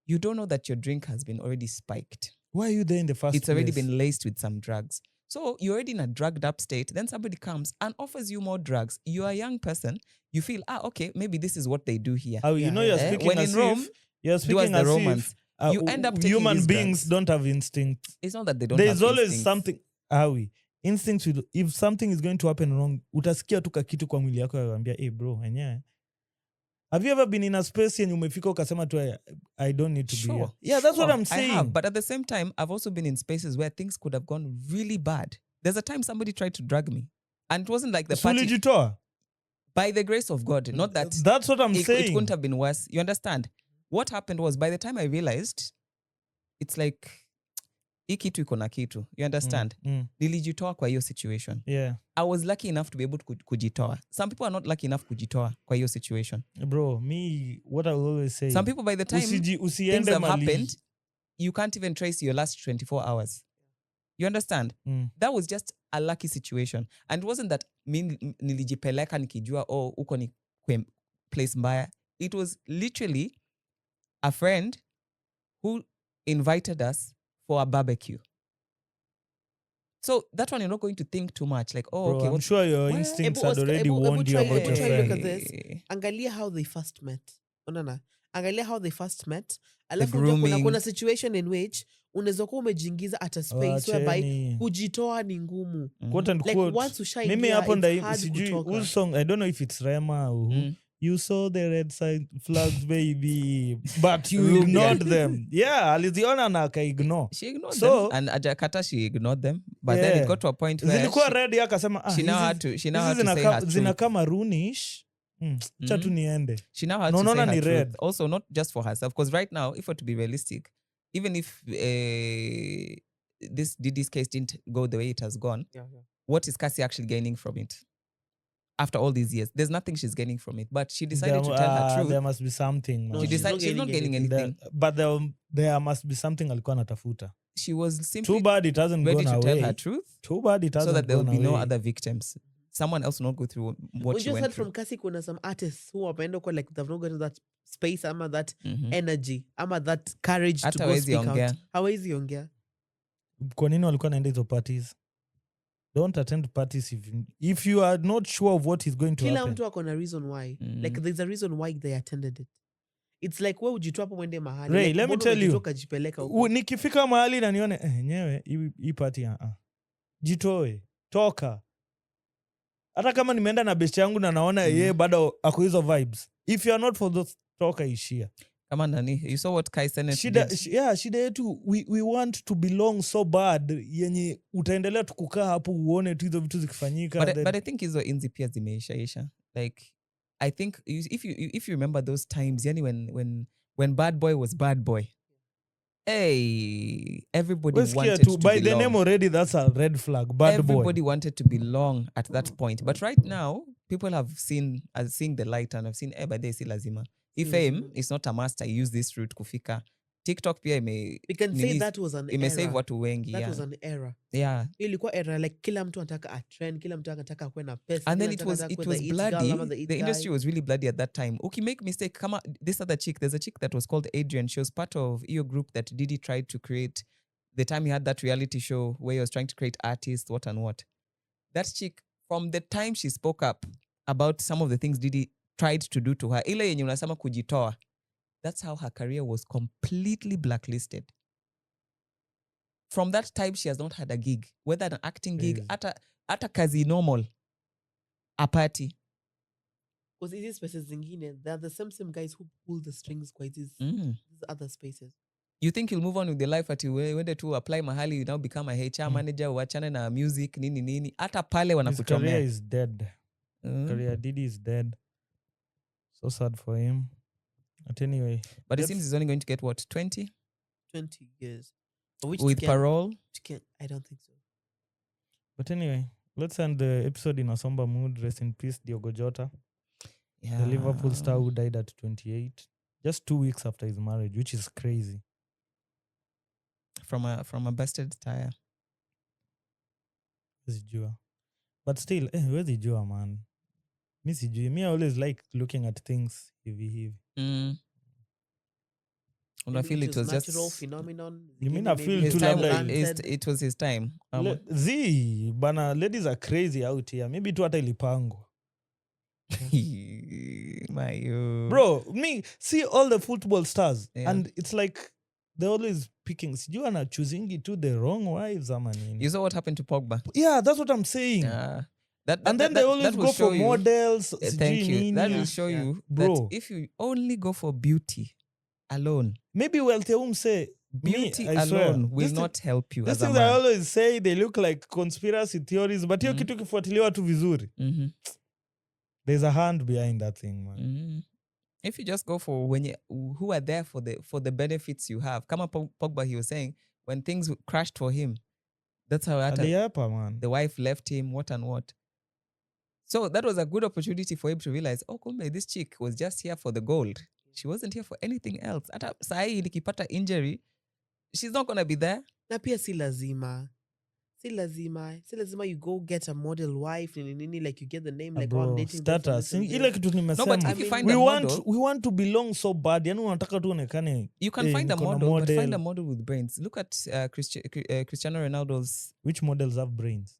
You don't know that your drink has been already spiked. Why are you there in the first place? It's already been laced with some drugs. So you're already in a drugged up state. Then somebody comes and offers you more drugs. You're a young person. You feel, okay, maybe this is what they do here. You know you're speaking when as in Rome, you're speaking as Romans. If you end up taking human beings don't have instincts. It's not that they don't There's have always instincts. something. Instincts will, if something is going to happen wrong, utasikia tu kakitu kwa mwili yako yakwambia, hey bro, enyewe. Have you ever been in a space and umefika ukasema tu I don't need to be here? Yeah, that's what I'm saying. I have, but at the same time, I've also been in spaces where things could have gone really bad. There's a time somebody tried to drug me, and it wasn't like the party. By the grace of God, not that. That's what I'm saying. It couldn't have been worse. You understand? What happened was, by the time I realized, it's like, hii kitu iko na kitu. You understand? Nilijitoa kwa hiyo situation. Yeah. I was lucky enough to be able to kujitoa. Some people are not lucky enough kujitoa kwa hiyo situation. Bro, what I will always say. Some people, by the time things have happened, you can't even trace your last 24 hours. You understand? That was just a lucky situation. And it wasn't that nilijipeleka nikijua, uko ni place mbaya. It was literally a friend who invited us for a barbecue. So that one you're not going to think too much. Like, Bro, okay. I'm sure your instincts had already warned you about your friend. Look at this. Angalia how they first met. Angalia how they first met. Alafu kuna situation in which unaweza kuwa umejingiza at a space whereby kujitoa ni ngumu. Quote and like quote. Once ushaingia, mimi hapo sijui whose song, I don't know if it's Rema or You saw the red side flags, baby, but you ignored them. Yeah, aliziona na akaignore. She ignored them. And Ajakata, she ignored them. But then it got to a point where zilikuwa red, akasema she now had to say her truth. Zinaka maroonish. Cha tu niende. She now has No, to no, say no, her ni truth. red. Also, not just for herself. Because right now, if we're to be realistic, even if this Didi's case didn't go the way it has gone, what is Cassie actually gaining from it? After all these years, there's nothing she's gaining from it. But she decided to tell her truth. There must be something. No, Man. She's not gaining anything. But there must be something alikuwa natafuta. She was simply Too bad it hasn't ready gone to away. tell her truth. Too bad it hasn't so that there will gone be no away. other victims. Someone else will not go through what We she just went heard through. from Cassie kuna some artists who wameenda kwa like they've not got that space ama that energy ama that courage to Hata go hawezi speak ongea. out. Hawezi ongea. Kwa nini walikuwa naenda hizo parties? Don't attend parties if you are not sure of what is going to Kila happen. mtu ako na reason why. Like there's a reason why they attended it. It's like wewe ujitoa hapo mwende mahali. Ray, like, let me mbona tell you. unajitoka jipeleka huko? Nikifika mahali na nione nyewe hii party jitoe, toka. Hata kama nimeenda na best yangu na naona yeye bado ako hizo vibes. If you are not for those, toka ishia. Kama nani, you saw what Kai Sennett Shida did. shida yetu we want to belong so bad yenye utaendelea tu kukaa hapo uone tu hizo vitu zikifanyika. But I think hizo inzi pia zimeishaisha. Like I think if you remember those times, yani when Bad Boy was Bad Boy. Hey, everybody wanted to by belong. the name already, that's a red flag. Bad Everybody boy. wanted to belong at that point. But right now, people have seeing the light and have seen, by the si lazima. If fame is not a master, use this route kufika. TikTok pia We can say that was an era. save watu wengi. That was an era. Yeah. Ilikuwa era like kila mtu anataka a trend, kila mtu anataka kuwe na pesa. And then kila it mtu was anataka kuwe the it bloody. girl ama the it The industry guy. was really bloody at that time. Okay, make mistake. Come on, this other chick. There's a chick that was called Adrian. She was part of your group that Diddy tried to create. The time he had that reality show where he was trying to create artists, what and what. That chick, from the time she spoke up about some of the things Diddy tried to do to her, ile yenye unasema kujitoa, that's how her career was completely blacklisted. From that time, she has not had a gig, whether an acting gig, at a kazi normal, a party. Because these spaces zingine, they're the same guys who pull the strings quite these other spaces. You think you'll move on with your life at you when to apply mahali, you now become a HR manager, uachane na music, nini. Hata pale His wanakuchomea. career is dead. Career Diddy is dead. So sad for him. But anyway. But it seems he's only going to get what, 20? 20 years. Which With parole? I don't think so. But anyway, let's end the episode in a somber mood. Rest in peace, Diogo Jota. Yeah. The Liverpool star who died at 28. Just 2 weeks after his marriage, which is crazy. From a busted tire. But still, where's the Jua, man? Me, I always like looking at things heavy. And I feel it was natural just phenomenon. You mean I feel his too time. like It was his time. Bana, ladies are crazy out here. Maybe tu hata ilipangwa. Bro, me see all the football stars, and it's like they're always picking. Sijui ana choosing to the wrong wives, ama nini. You saw what happened to Pogba? Yeah, that's what I'm saying. And then they always go for models. Thank you. That will show you, bro, that if you only go for beauty alone, maybe we'll say beauty I swear, alone will not help you. These As a things I man. always say they look like conspiracy theories, but hiyo kitu kifuatiliwa tu vizuri. There's a hand behind that thing, man. If you just go for who are there for the benefits you have. Kama Pogba, he was saying, when things crashed for him, that's how the wife left him, what and what. So that was a good opportunity for him to realize, oh, kumbe, this chick was just here for the gold. She wasn't here for anything else. Hata sahi nikipata injury, she's not going to be there. Na pia si lazima. Si lazima you go get a model wife, like you get the name, like bro, I'm dating status. Ile kitu nimesema. No, but if you find a model, we want to belong so bad. Yani unataka tu onekane. You can find a model, but find a model with brains. Look at Cristiano Ronaldo's. Which models have brains?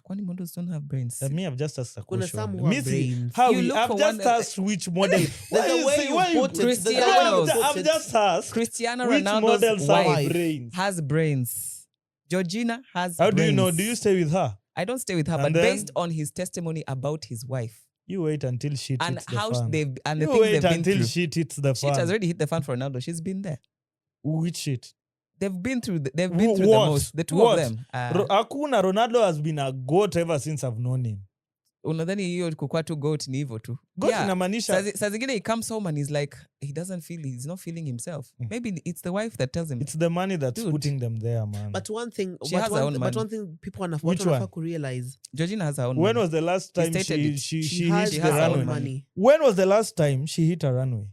Kwani models don't have brains? Me, I've just asked a question. Kuna some who have brains. I've just asked which model. I've just asked Cristiano which Ronaldo's wife has brains. Georgina has How brains. do you know? Do you stay with her? I don't stay with her, but based on his testimony about his wife. You wait until shit and hits the how fan. they've and the You things wait they've been until through. shit hits the fan. Shit has already hit the fan for Ronaldo. She's been there. Which shit? They've been through the most. The two of them. Hakuna Ronaldo has been a goat ever since I've known him. unadhani hiyo kukua tu goat ni hivyo tu. Goat Yeah. inamaanisha Saa zingine he comes home and he's like he doesn't feel, he's not feeling himself. Maybe it's the wife that tells him. it's the money that's Dude. putting them there, man. But one thing, She has her own but money. one thing people Which one? wanafa realize, Georgina has her own When money. was the last time stated it. she has hit her the own runway? money. When was the last time she hit a runway?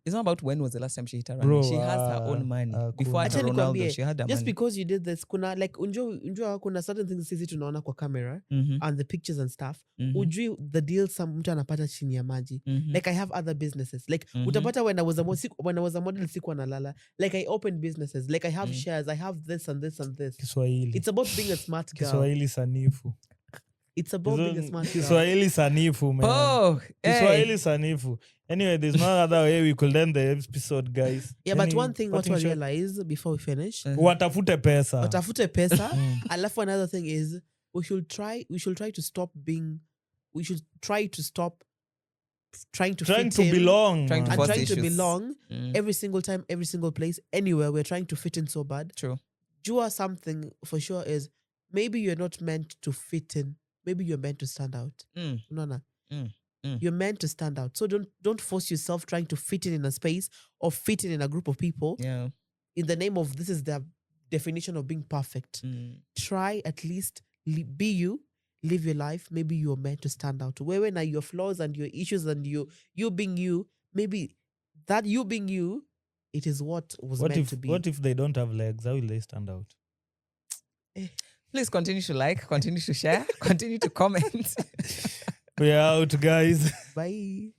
It's not about when was the last time she hit her Bro, runway. She has her own money. cool. Before Acha hata nikwambie, Ronaldo, she had her just money. because you did this, kuna like unjua kuna certain things sisi tunaona kwa camera and the pictures and stuff. Ujui the deal some mtu anapata chini ya maji. Like I have other businesses. Like utapata when I was a model sikuwa nalala. Like I opened businesses. Like I have shares. I have this and this and this. Kiswahili. It's about being a smart girl. Kiswahili sanifu. It's about being a smart girl. Kiswahili sanifu, man. Oh, Kiswahili sanifu. Anyway, there's no other way we could end the episode, guys. Yeah, but one thing what we realize before we finish, watafute pesa. watafute pesa. Alafu another thing is we should try to stop trying to belong. Trying to and force trying to issues. belong every single time, every single place, anywhere. We're trying to fit in so bad. True. Jua something for sure is maybe you're not meant to fit in. Maybe you're meant to stand out. No. You're meant to stand out. So don't force yourself trying to fit in a space or fit in a group of people. Yeah. In the name of this is the definition of being perfect. Try at least be you, live your life. Maybe you're meant to stand out. Where now your flaws and your issues and you being you, maybe that you being you, it is what was meant to be. What if they don't have legs? How will they stand out? Please continue to like, continue to share, continue to comment. We're out, guys. Bye.